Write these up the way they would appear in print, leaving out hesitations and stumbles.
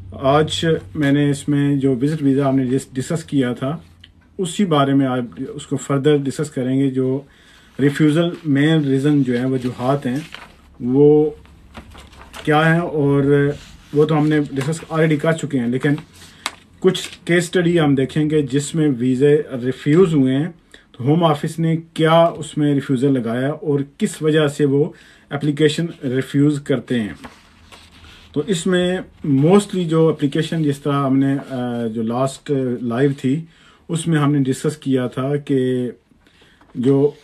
आज मैंने इसमें जो विजिट वीज़ा हमने डिस्कस किया था उसी बारे में आज उसको फर्दर डिस्कस करेंगे। जो रिफ्यूज़ल मेन रीज़न जो है वजूहात हैं वो क्या हैं, और वो तो हमने डिस्कस ऑलरेडी कर चुके हैं, लेकिन कुछ केस स्टडी हम देखेंगे जिसमें वीज़े रिफ्यूज़ हुए हैं तो होम ऑफिस ने क्या उसमें रिफ्यूज़ल लगाया और किस वजह से वो एप्लीकेशन रिफ्यूज़ करते हैं। तो इसमें मोस्टली जो एप्लीकेशन जिस तरह हमने जो लास्ट लाइव थी उसमें हमने डिस्कस किया था कि जो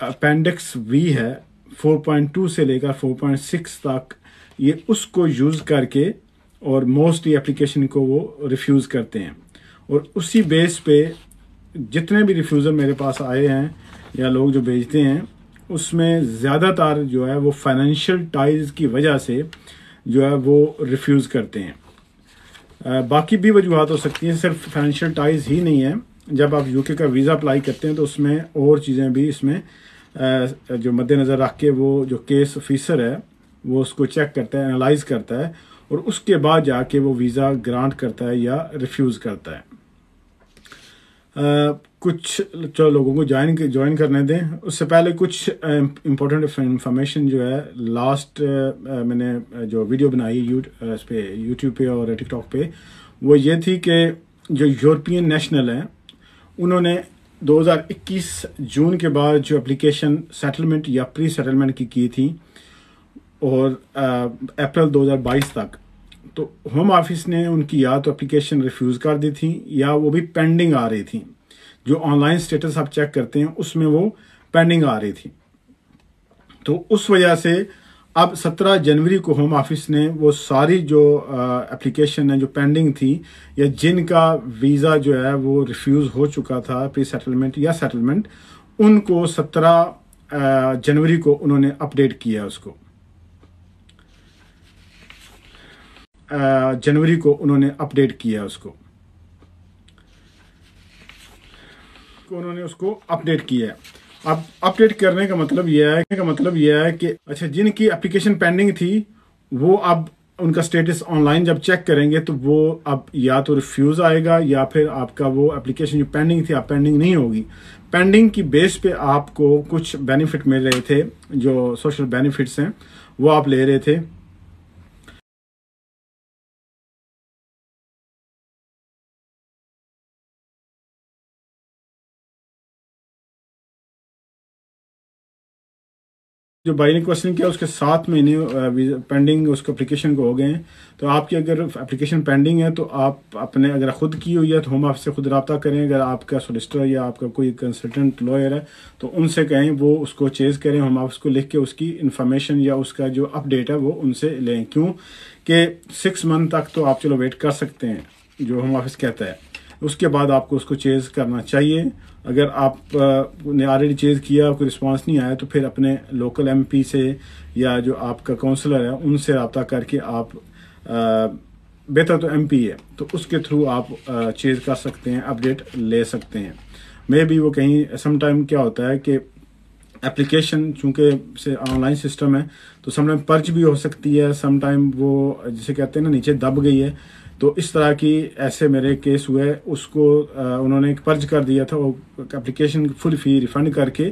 अपेंडिक्स वी है 4.2 से लेकर 4.6 तक, ये उसको यूज़ करके और मोस्टली एप्लीकेशन को वो रिफ्यूज़ करते हैं। और उसी बेस पे जितने भी रिफ्यूज़ल मेरे पास आए हैं या लोग जो भेजते हैं उसमें ज़्यादातर जो है वो फाइनेंशियल टाइज की वजह से जो है वो रिफ्यूज़ करते हैं। बाकी भी वजूहत हो सकती हैं, सिर्फ फाइनेंशियल टाइज ही नहीं है। जब आप यूके का वीज़ा अप्लाई करते हैं तो उसमें और चीज़ें भी इसमें जो मद्देनज़र रख के वो जो केस ऑफिसर है वो उसको चेक करता है, एनालाइज करता है और उसके बाद जाके वो वीज़ा ग्रांट करता है या रिफ्यूज़ करता है। कुछ जो लोगों को ज्वाइन करने दें उससे पहले कुछ इम्पोर्टेंट इंफॉर्मेशन जो है लास्ट मैंने जो वीडियो बनाई इस पे यूट्यूब पे और टिकटॉक पे, वो ये थी कि जो यूरोपियन नेशनल हैं उन्होंने 2021 जून के बाद जो एप्लीकेशन सेटलमेंट या प्री सेटलमेंट की थी और अप्रैल 2022 तक, तो होम ऑफिस ने उनकी या तो एप्लीकेशन रिफ्यूज़ कर दी थी या वो भी पेंडिंग आ रही थी। जो ऑनलाइन स्टेटस आप चेक करते हैं उसमें वो पेंडिंग आ रही थी। तो उस वजह से अब 17 जनवरी को होम ऑफिस ने वो सारी जो एप्लीकेशन है जो पेंडिंग थी या जिनका वीज़ा जो है वो रिफ्यूज़ हो चुका था प्री सेटलमेंट या सेटलमेंट, उनको 17 जनवरी को उन्होंने अपडेट किया। उसको जनवरी को उन्होंने अपडेट किया उन्होंने उसको अपडेट किया है। अब अपडेट करने का मतलब यह है कि अच्छा, जिनकी एप्लीकेशन पेंडिंग थी वो अब उनका स्टेटस ऑनलाइन जब चेक करेंगे तो वो अब या तो रिफ्यूज़ आएगा या फिर आपका वो एप्लीकेशन जो पेंडिंग थी आप पेंडिंग नहीं होगी। पेंडिंग की बेस पे आपको कुछ बेनिफिट मिल रहे थे, जो सोशल बेनिफिट्स हैं वो आप ले रहे थे। जो भाई ने क्वेश्चन किया उसके 7 महीने पेंडिंग उसको एप्लीकेशन को हो गए हैं। तो आपकी अगर एप्लीकेशन पेंडिंग है तो आप अपने अगर खुद की हुई है तो होम ऑफिस से खुद रब्ता करें। अगर आपका सोलिसिटर या आपका कोई कंसल्टेंट लॉयर है तो उनसे कहें वो उसको चेज करें, होम ऑफिस को लिख के उसकी इन्फॉर्मेशन या उसका जो अपडेट है वो उनसे लें। क्यों कि 6 मंथ तक तो आप चलो वेट कर सकते हैं जो होम ऑफिस कहता है, उसके बाद आपको उसको चेज करना चाहिए। अगर आप ने ऑलरेडी चेज किया कोई रिस्पांस नहीं आया तो फिर अपने लोकल एमपी से या जो आपका काउंसलर है उनसे रब्ता करके आप बेहतर तो एमपी है तो उसके थ्रू आप चेज कर सकते हैं, अपडेट ले सकते हैं। मे भी वो कहीं समटाइम क्या होता है कि एप्लीकेशन चूंकि से ऑनलाइन सिस्टम है तो समटाइम पर्च भी हो सकती है, समटाइम वो जिसे कहते हैं ना नीचे दब गई है। तो इस तरह की ऐसे मेरे केस हुए, उसको उन्होंने पर्ज कर दिया था, वो एप्लीकेशन फुल फी रिफंड करके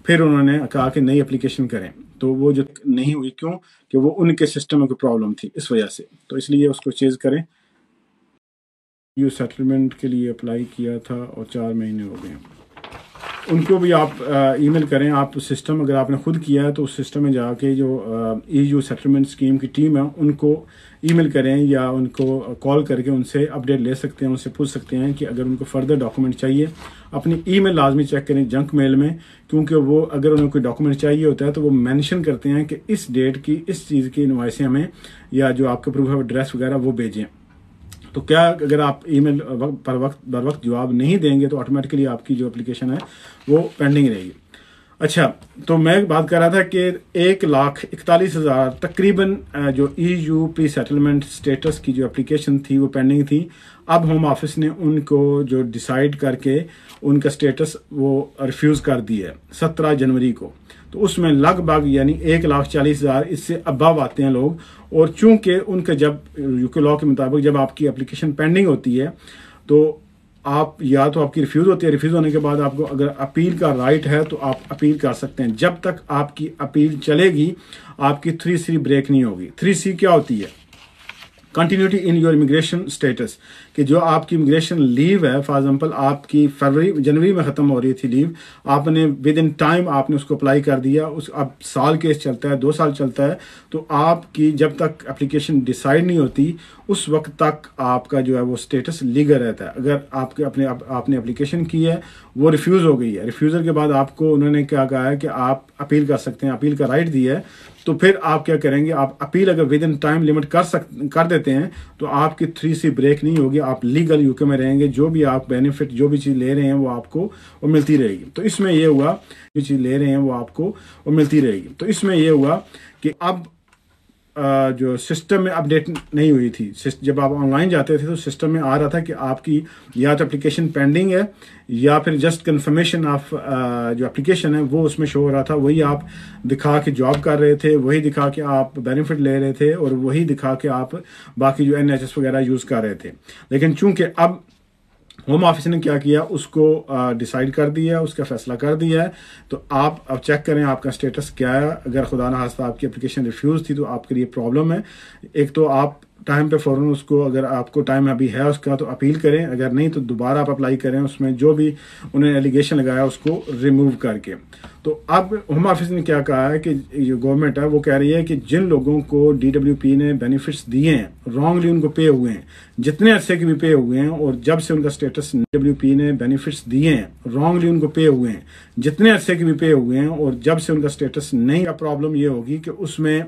फिर उन्होंने कहा कि नई एप्लीकेशन करें। तो वो जो नहीं हुई क्यों कि वो उनके सिस्टम में कोई प्रॉब्लम थी इस वजह से, तो इसलिए उसको चेंज करें। यू सेटलमेंट के लिए अप्लाई किया था और 4 महीने हो गए, उनको भी आप ईमेल करें। आप सिस्टम अगर आपने खुद किया है तो उस सिस्टम में जाके जो EU सेटलमेंट स्कीम की टीम है उनको ईमेल करें या उनको कॉल करके उनसे अपडेट ले सकते हैं, उनसे पूछ सकते हैं कि अगर उनको फर्दर डॉक्यूमेंट चाहिए अपनी ईमेल लाजमी चेक करें जंक मेल में, क्योंकि वो अगर उन्हें कोई डॉक्यूमेंट चाहिए होता है तो वो मेंशन करते हैं कि इस डेट की इस चीज़ की इनवॉइसें हमें या जो आपका प्रूफ ऑफ एड्रेस वगैरह वो भेजें। तो क्या अगर आप ईमेल बर वक्त जवाब नहीं देंगे तो ऑटोमेटिकली आपकी जो एप्लीकेशन है वो पेंडिंग रहेगी। अच्छा, तो मैं बात कर रहा था कि 1,41,000 तकरीबन जो EU प्री सेटलमेंट स्टेटस की जो एप्लीकेशन थी वो पेंडिंग थी। अब होम ऑफिस ने उनको जो डिसाइड करके उनका स्टेटस वो रिफ्यूज़ कर दिया है 17 जनवरी को। तो उसमें लगभग यानी 1,40,000 इससे अबव आते हैं लोग और चूंकि उनके जब यूके लॉ के मुताबिक जब आपकी एप्लीकेशन पेंडिंग होती है तो आप या तो आपकी रिफ्यूज़ होती है, रिफ्यूज़ होने के बाद आपको अगर अपील का राइट है तो आप अपील कर सकते हैं। जब तक आपकी अपील चलेगी आपकी 3C ब्रेक नहीं होगी। 3C क्या होती है? Continuity in your immigration status, कि जो आपकी इमिग्रेशन लीव है, फॉर एग्जांपल आपकी जनवरी में ख़त्म हो रही थी लीव, आपने विद इन टाइम आपने उसको अप्लाई कर दिया, उस अब साल केस चलता है, 2 साल चलता है, तो आपकी जब तक एप्लीकेशन डिसाइड नहीं होती उस वक्त तक आपका जो है वो स्टेटस लीगल रहता है। अगर आपने एप्लीकेशन की है, वो रिफ्यूज़ हो गई है, रिफ्यूज़ल के बाद आपको उन्होंने क्या कहा है कि आप अपील कर सकते हैं, अपील का राइट दिया है, तो फिर आप क्या करेंगे, आप अपील अगर विद इन टाइम लिमिट कर देते हैं तो आपकी 3C ब्रेक नहीं होगी, आप लीगल यूके में रहेंगे, जो भी आप बेनिफिट जो भी चीज़ ले रहे हैं वो आपको वो मिलती रहेगी। तो इसमें ये हुआ, जो चीज़ ले रहे हैं वो आपको वो मिलती रहेगी। तो इसमें ये हुआ कि अब जो सिस्टम में अपडेट नहीं हुई थी, जब आप ऑनलाइन जाते थे तो सिस्टम में आ रहा था कि आपकी या तो एप्लीकेशन पेंडिंग है या फिर जस्ट कंफर्मेशन ऑफ जो एप्लीकेशन है वो उसमें शो हो रहा था, वही आप दिखा के जॉब कर रहे थे, वही दिखा के आप बेनिफिट ले रहे थे और वही दिखा के आप बाकी जो NHS वगैरह यूज़ कर रहे थे। लेकिन चूंकि अब होम ऑफिस ने क्या किया, उसको डिसाइड कर दिया, उसका फैसला कर दिया है, तो आप अब चेक करें आपका स्टेटस क्या है। अगर खुदा ना खास्ता आपकी एप्लीकेशन रिफ्यूज़ थी तो आपके लिए प्रॉब्लम है। एक तो आप टाइम पे फ़ौरन उसको, अगर आपको टाइम अभी है उसका तो अपील करें, अगर नहीं तो दोबारा आप अप्लाई करें, उसमें जो भी उन्होंने एलिगेशन लगाया उसको रिमूव करके। तो अब होम ऑफिस ने क्या कहा है कि जो गवर्नमेंट है वो कह रही है कि जिन लोगों को DWP ने बेनिफिट्स दिए हैं, रॉन्गली उनको पे हुए हैं, जितने अरसे के भी पे हुए हैं, और जब से उनका स्टेटस DWP ने बेनिफिट्स दिए हैं, रॉन्गली उनको पे हुए हैं, जितने अरसे के भी पे हुए हैं, और जब से उनका स्टेटस नहीं, प्रॉब्लम ये होगी कि उसमें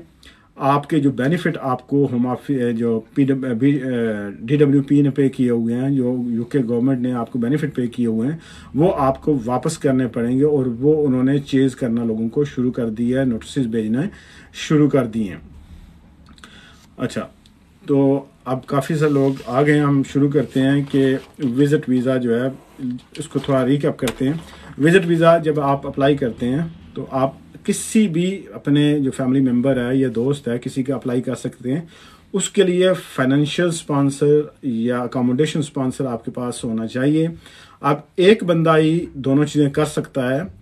आपके जो बेनिफिट आपको होम ऑफिस जो DWP ने पे किए हुए हैं, जो यूके गवर्नमेंट ने आपको बेनिफिट पे किए हुए हैं, वो आपको वापस करने पड़ेंगे। और वो उन्होंने चेज करना लोगों को शुरू कर दिया है, नोटिस भेजना शुरू कर दिए हैं। अच्छा, तो अब काफ़ी सारे लोग आ गए हैं, हम शुरू करते हैं कि विज़िट वीज़ा जो है इसको थोड़ा रिकैप करते हैं। विज़िट वीज़ा जब आप अप्लाई करते हैं तो आप किसी भी अपने जो फैमिली मेम्बर है या दोस्त है किसी का अप्लाई कर सकते हैं। उसके लिए फाइनेंशियल स्पॉन्सर या अकोमोडेशन स्पॉन्सर आपके पास होना चाहिए। अब एक बंदा ही दोनों चीज़ें कर सकता है।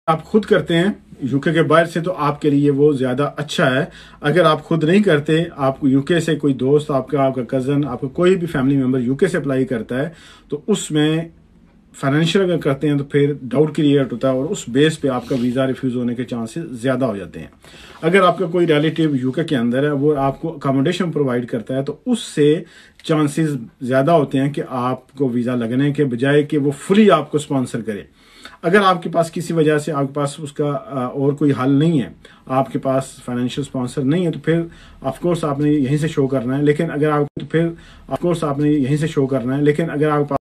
आप खुद करते हैं यूके के बाहर से तो आपके लिए वो ज़्यादा अच्छा है। अगर आप खुद नहीं करते, आप यूके से कोई दोस्त आपका कज़न, आपका कोई भी फैमिली मेम्बर यूके से अप्लाई करता है तो उसमें फाइनेंशियल अगर करते हैं तो फिर डाउट क्रिएट होता है और उस बेस पे आपका वीज़ा रिफ्यूज़ होने के चांसेस ज़्यादा हो जाते हैं। अगर आपका कोई रिलेटिव यूके के अंदर है, वो आपको अकोमोडेशन प्रोवाइड करता है, तो उससे चांसेस ज़्यादा होते हैं कि आपको वीज़ा लगने के बजाय कि वो फुली आपको स्पॉन्सर करे। अगर आपके पास किसी वजह से आपके पास उसका और कोई हल नहीं है, आपके पास फाइनेंशियल स्पॉन्सर नहीं है, तो फिर ऑफकोर्स आपने यहीं से शो करना है। लेकिन अगर आप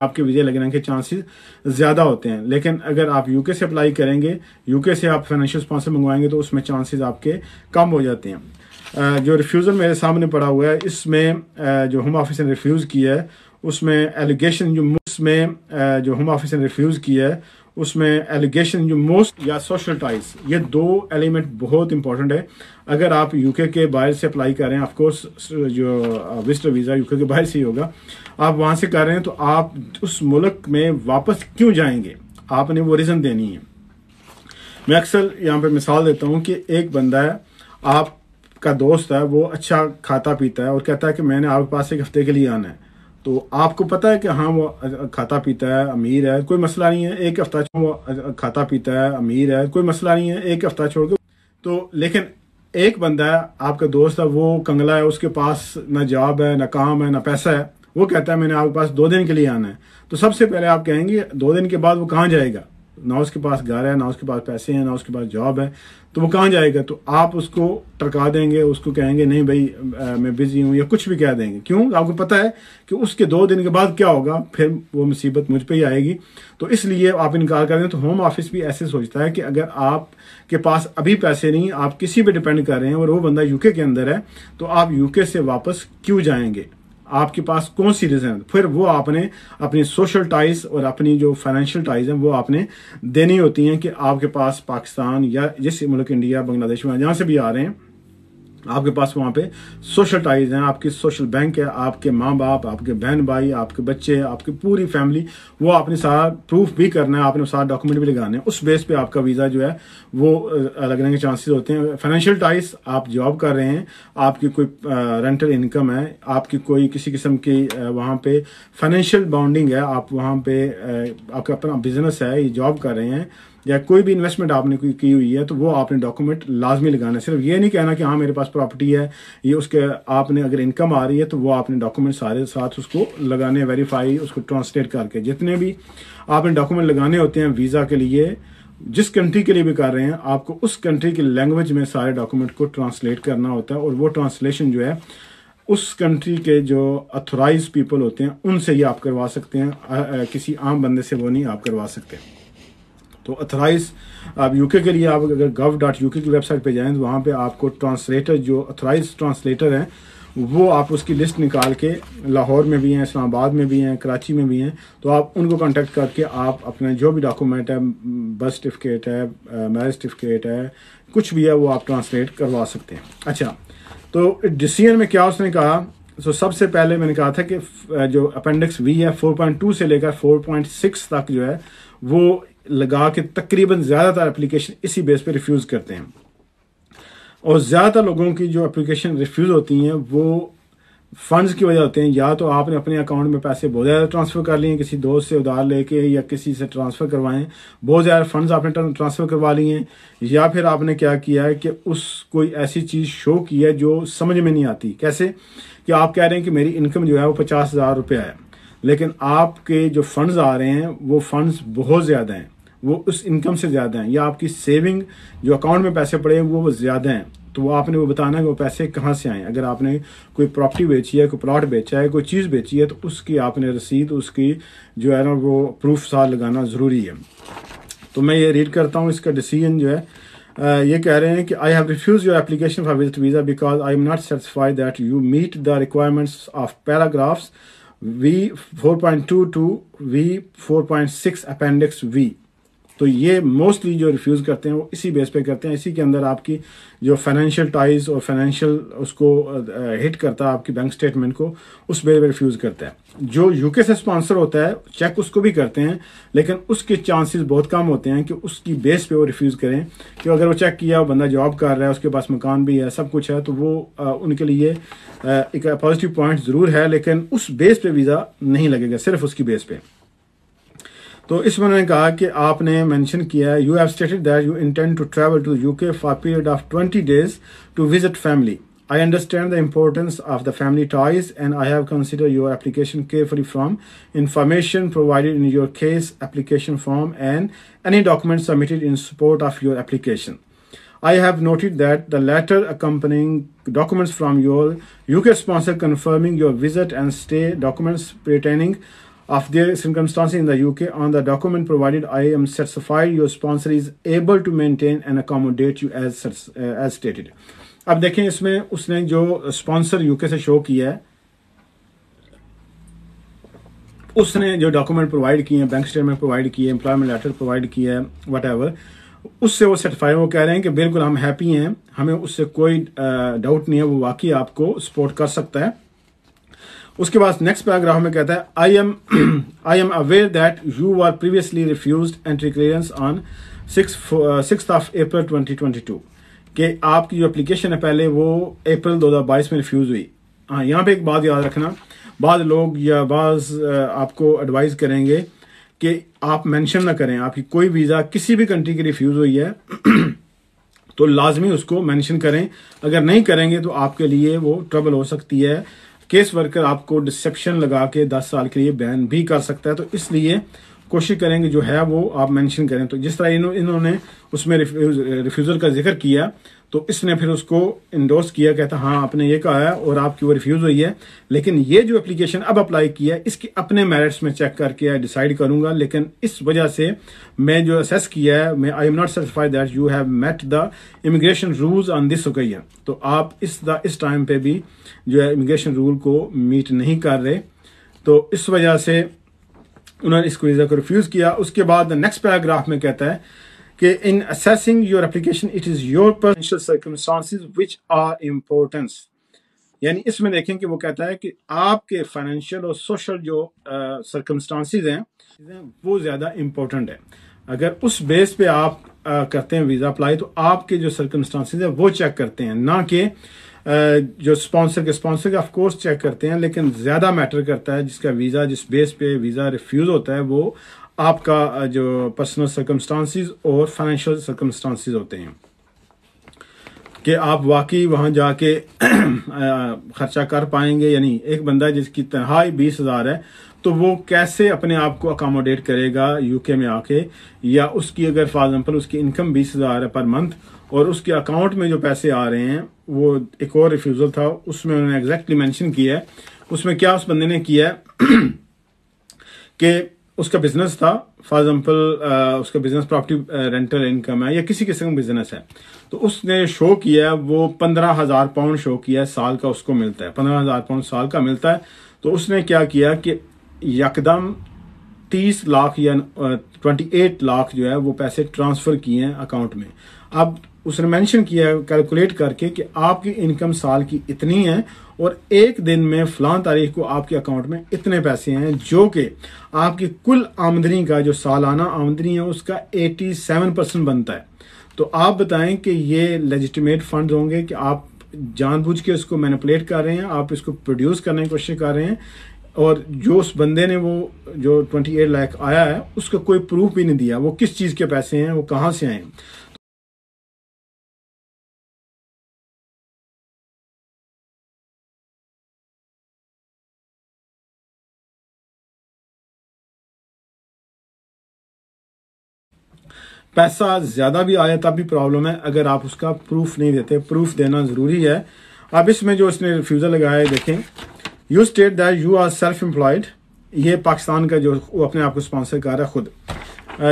आपके वीज़े लगने के चांसेस ज़्यादा होते हैं। लेकिन अगर आप यूके से अप्लाई करेंगे, यूके से आप फाइनेंशियल स्पॉन्सर मंगवाएंगे तो उसमें चांसेस आपके कम हो जाते हैं। जो रिफ्यूज़ल मेरे सामने पड़ा हुआ है, इसमें जो होम ऑफिस ने रिफ्यूज़ किया है उसमें एलिगेशन जो होम ऑफिस ने रिफ्यूज़ किया है उसमें एलिगेशन जो मोस्ट या सोशल टाइज, ये 2 एलिमेंट बहुत इंपॉर्टेंट है। अगर आप यूके के बाहर से अप्लाई कर रहे हैं, ऑफकोर्स जो विजिटर वीज़ा यूके के बाहर से ही होगा, आप वहाँ से कर रहे हैं तो आप उस मुल्क में वापस क्यों जाएंगे, आपने वो रीज़न देनी है। मैं अक्सर यहाँ पे मिसाल देता हूँ कि एक बंदा है, आपका दोस्त है, वो अच्छा खाता पीता है और कहता है कि मैंने आपके पास 1 हफ्ते के लिए आना है। तो आपको पता है कि हाँ वो खाता पीता है, अमीर है, कोई मसला नहीं है, 1 हफ्ता वो खाता पीता है, अमीर है, कोई मसला नहीं है, 1 हफ्ता छोड़ के। तो लेकिन एक बंदा है, आपका दोस्त है, वो कंगला है, उसके पास ना जॉब है, ना काम है, ना पैसा है, वो कहता है मैंने आपके पास 2 दिन के लिए आना है। तो सबसे पहले आप कहेंगे 2 दिन के बाद वो कहाँ जाएगा, ना उसके पास घर है, ना उसके पास पैसे हैं, ना उसके पास जॉब है, तो वो कहाँ जाएगा। तो आप उसको टरका देंगे, उसको कहेंगे नहीं भाई मैं बिजी हूँ या कुछ भी कह देंगे। क्यों? आपको पता है कि उसके 2 दिन के बाद क्या होगा, फिर वो मुसीबत मुझ पे ही आएगी। तो इसलिए आप इनकार कर दें। तो होम ऑफिस भी ऐसे सोचता है कि अगर आपके पास अभी पैसे नहीं, आप किसी पे डिपेंड कर रहे हैं और वो बंदा यूके के अंदर है, तो आप यूके से वापस क्यों जाएंगे। आपके पास कौन सी रीज़न है, फिर वो आपने अपनी सोशल टाइज और अपनी जो फाइनेंशियल टाइज हैं वो आपने देनी होती हैं कि आपके पास पाकिस्तान या जिस मुल्क इंडिया बांग्लादेश में जहाँ से भी आ रहे हैं आपके पास वहाँ पे सोशल टाइज हैं, आपकी सोशल बैंक है, आपके माँ बाप, आपके बहन भाई, आपके बच्चे, आपकी पूरी फैमिली, वो आपने सारा प्रूफ भी करना है, आपने सारा डॉक्यूमेंट भी लगाने हैं। उस बेस पे आपका वीज़ा जो है वो लगने के चांसेस होते हैं। फाइनेंशियल टाइज, आप जॉब कर रहे हैं, आपकी कोई रेंटल इनकम है, आपकी कोई किसी किस्म की वहाँ पे फाइनेंशियल बाउंडिंग है, आप वहाँ पे आपका अपना बिजनेस है, ये जॉब कर रहे हैं या कोई भी इन्वेस्टमेंट आपने कोई की हुई है, तो वो आपने डॉक्यूमेंट लाजमी लगाना है। सिर्फ ये नहीं कहना कि हाँ मेरे पास प्रॉपर्टी है, ये उसके आपने अगर इनकम आ रही है तो वो आपने डॉक्यूमेंट सारे साथ उसको लगाने, वेरीफाई, उसको ट्रांसलेट करके जितने भी आपने डॉक्यूमेंट लगाने होते हैं वीज़ा के लिए, जिस कंट्री के लिए भी कर रहे हैं, आपको उस कंट्री की लैंग्वेज में सारे डॉक्यूमेंट को ट्रांसलेट करना होता है। और वो ट्रांसलेशन जो है उस कंट्री के जो अथोराइज पीपल होते हैं उनसे ही आप करवा सकते हैं, किसी आम बंदे से वो नहीं आप करवा सकते। तो अथोराइज आप यूके के लिए आप अगर gov.uk की वेबसाइट पे जाएं तो वहाँ पे आपको ट्रांसलेटर, जो अथोराइज ट्रांसलेटर हैं, वो आप उसकी लिस्ट निकाल के, लाहौर में भी हैं, इस्लामाबाद में भी हैं, कराची में भी हैं, तो आप उनको कांटेक्ट करके आप अपने जो भी डॉक्यूमेंट है, बर्थ सर्टिफिकेट है, मैरिज सर्टिफिकेट है, कुछ भी है, वो आप ट्रांसलेट करवा सकते हैं। अच्छा, तो डिसीजन में क्या उसने कहा, तो सबसे पहले मैंने कहा था कि जो अपेंडिक्स वी है 4.2 से लेकर 4.6 तक जो है वो लगा के तकरीबन ज़्यादातर एप्लीकेशन इसी बेस पे रिफ्यूज़ करते हैं। और ज़्यादातर लोगों की जो एप्लीकेशन रिफ्यूज़ होती हैं वो फंड्स की वजह होते हैं, या तो आपने अपने अकाउंट में पैसे बहुत ज़्यादा ट्रांसफ़र कर लिए, किसी दोस्त से उधार लेके या किसी से ट्रांसफ़र करवाएं, बहुत ज़्यादा फंड्स आपने ट्रांसफ़र करवा लिए हैं, या फिर आपने क्या किया है कि उस कोई ऐसी चीज़ शो की है जो समझ में नहीं आती। कैसे कि आप कह रहे हैं कि मेरी इनकम जो है वो 50,000 रुपया है, लेकिन आपके जो फंड्स आ रहे हैं वो फंड्स बहुत ज़्यादा हैं, वो उस इनकम से ज़्यादा हैं, या आपकी सेविंग जो अकाउंट में पैसे पड़े हैं वो ज़्यादा हैं। तो वो आपने वो बताना है कि वो पैसे कहाँ से आए। अगर आपने कोई प्रॉपर्टी बेची है, कोई प्लॉट बेचा है, कोई चीज़ बेची है, तो उसकी आपने रसीद, उसकी जो है ना वो प्रूफ साथ लगाना ज़रूरी है। तो मैं ये रीड करता हूँ इसका डिसीजन जो है। ये कह रहे हैं कि I have refuse your application for visit visa because I am not satisfied that you meet the requirements of paragraphs V4.2 to V4.6 appendix V। तो ये मोस्टली जो रिफ्यूज़ करते हैं वो इसी बेस पे करते हैं, इसी के अंदर आपकी जो फाइनेंशियल टाइज और फाइनेंशियल उसको हिट करता है, आपकी बैंक स्टेटमेंट को, उस बेस पे रिफ्यूज़ करता है। जो यूके से स्पॉन्सर होता है चेक उसको भी करते हैं, लेकिन उसके चांसेस बहुत कम होते हैं कि उसकी बेस पे वो रिफ्यूज़ करें। कि अगर वो चेक किया, वो बंदा जॉब कर रहा है, उसके पास मकान भी है, सब कुछ है, तो वो उनके लिए एक पॉजिटिव पॉइंट ज़रूर है, लेकिन उस बेस पे वीज़ा नहीं लगेगा, सिर्फ उसकी बेस पे। तो इसमें उन्होंने कहा कि आपने मेंशन किया है, you have stated that you intend to travel to UK for period of 20 days to visit family. I understand the importance of the family ties and I have considered your application carefully from information provided in your case application form and any documents submitted in support of your application. I have noted that the letter accompanying documents from your UK sponsor confirming your visit and stay, documents pertaining of their circumstances in the UK. On the document provided, I am satisfied your sponsor is able to maintain and accommodate you as stated. अब देखें इसमें उसने जो sponsor UK से show किया है, उसने जो डॉक्यूमेंट प्रोवाइड किए हैं, बैंक स्टेटमेंट प्रोवाइड किए, एम्प्लॉयमेंट लेटर प्रोवाइड किया है, व्हाटएवर, उससे वो सर्टिफाई, वो कह रहे हैं कि बिल्कुल हम हैप्पी हैं, हमें उससे कोई डाउट नहीं है, वो वाकई आपको सपोर्ट कर सकता है। उसके बाद नेक्स्ट पैराग्राफ में कहता है, I am aware that you are previously refused entry clearance on 6th of April 2022 कि आपकी जो एप्लीकेशन है पहले वो अप्रैल 2022 में रिफ्यूज हुई। हाँ, यहाँ पे एक बात याद रखना, बाद लोग या बाज आपको एडवाइस करेंगे कि आप मेंशन ना करें आपकी कोई वीज़ा किसी भी कंट्री की रिफ्यूज हुई है तो लाजमी उसको मेंशन करें, अगर नहीं करेंगे तो आपके लिए वो ट्रबल हो सकती है। केस वर्कर आपको डिसेप्शन लगा के 10 साल के लिए बैन भी कर सकता है। तो इसलिए कोशिश करेंगे जो है वो आप मेंशन करें। तो जिस तरह इन्होंने उसमें रिफ्यूज़ल का जिक्र किया, तो इसने फिर उसको इंडोर्स किया, कहता हाँ आपने ये कहा है और आपकी वो रिफ्यूज़ हुई है, लेकिन ये जो एप्लीकेशन अब अप्लाई किया है इसके अपने मेरिट्स में चेक करके डिसाइड करूंगा, लेकिन इस वजह से मैं जो असेस किया है, मैं I am not satisfied that you have met the immigration rules on this occasion. तो आप इस टाइम पे भी जो है इमिग्रेशन रूल को मीट नहीं कर रहे, तो इस वजह से उन्होंने इस वीज़ा को रिफ्यूज़ किया। उसके बाद नेक्स्ट पैराग्राफ में कहता है कि in assessing your application it is your personal circumstances which are importance, यानी इसमें देखें कि वो कहता है कि आपके फाइनेंशियल और सोशल जो सर्कमस्टांसेस हैं वो ज़्यादा इम्पोर्टेंट है। अगर उस बेस पे आप करते हैं वीज़ा अप्लाई, तो आपके जो सर्कमस्टांसेस है वो चेक करते हैं, ना कि जो स्पॉन्सर के ऑफ कोर्स चेक करते हैं, लेकिन ज़्यादा मैटर करता है जिसका वीज़ा, जिस बेस पे वीज़ा रिफ्यूज़ होता है, वो आपका जो पर्सनल सर्कमस्टांसेस और फाइनेंशियल सर्कमस्टांसेस होते हैं कि आप वाकई वहां जाके खर्चा कर पाएंगे। यानी एक बंदा जिसकी तनख्वाह 20,000 है, तो वो कैसे अपने आप को अकोमोडेट करेगा यूके में आके, या उसकी अगर फॉर एग्जांपल उसकी इनकम 20,000 है पर मंथ और उसके अकाउंट में जो पैसे आ रहे हैं, वो एक और रिफ्यूज़ल था उसमें उन्होंने एग्जैक्टली मेंशन किया है। उसमें क्या उस बंदे ने किया है कि उसका बिजनेस था, फॉर एग्जांपल उसका बिजनेस प्रॉपर्टी रेंटल इनकम है या किसी किस्म का बिजनेस है, तो उसने शो किया है वो 15,000 पाउंड शो किया है साल का उसको मिलता है, 15,000 पाउंड साल का मिलता है। तो उसने क्या किया कि यकदम 30 लाख या 28 लाख जो है वो पैसे ट्रांसफर किए हैं अकाउंट में। अब उसने मेंशन किया है कैलकुलेट करके कि आपकी इनकम साल की इतनी है और एक दिन में फलां तारीख को आपके अकाउंट में इतने पैसे हैं, जो कि आपकी कुल आमदनी का जो सालाना आमदनी है उसका 87% बनता है। तो आप बताएं कि ये लेजिटिमेट फंड होंगे कि आप जानबूझ के उसको मैनिपुलेट कर रहे हैं, आप इसको प्रोड्यूस करने की कोशिश कर रहे हैं, और जो उस बंदे ने वो जो 28 लाख आया है उसका कोई प्रूफ भी नहीं दिया, वो किस चीज़ के पैसे हैं, वो कहाँ से आए हैं। पैसा ज़्यादा भी आया तब भी प्रॉब्लम है अगर आप उसका प्रूफ नहीं देते। प्रूफ देना ज़रूरी है। अब इसमें जो इसने रिफ्यूज़ल लगाया है, देखें, you state that you are self employed, ये पाकिस्तान का जो वो अपने आप को स्पॉन्सर कर रहा है खुद।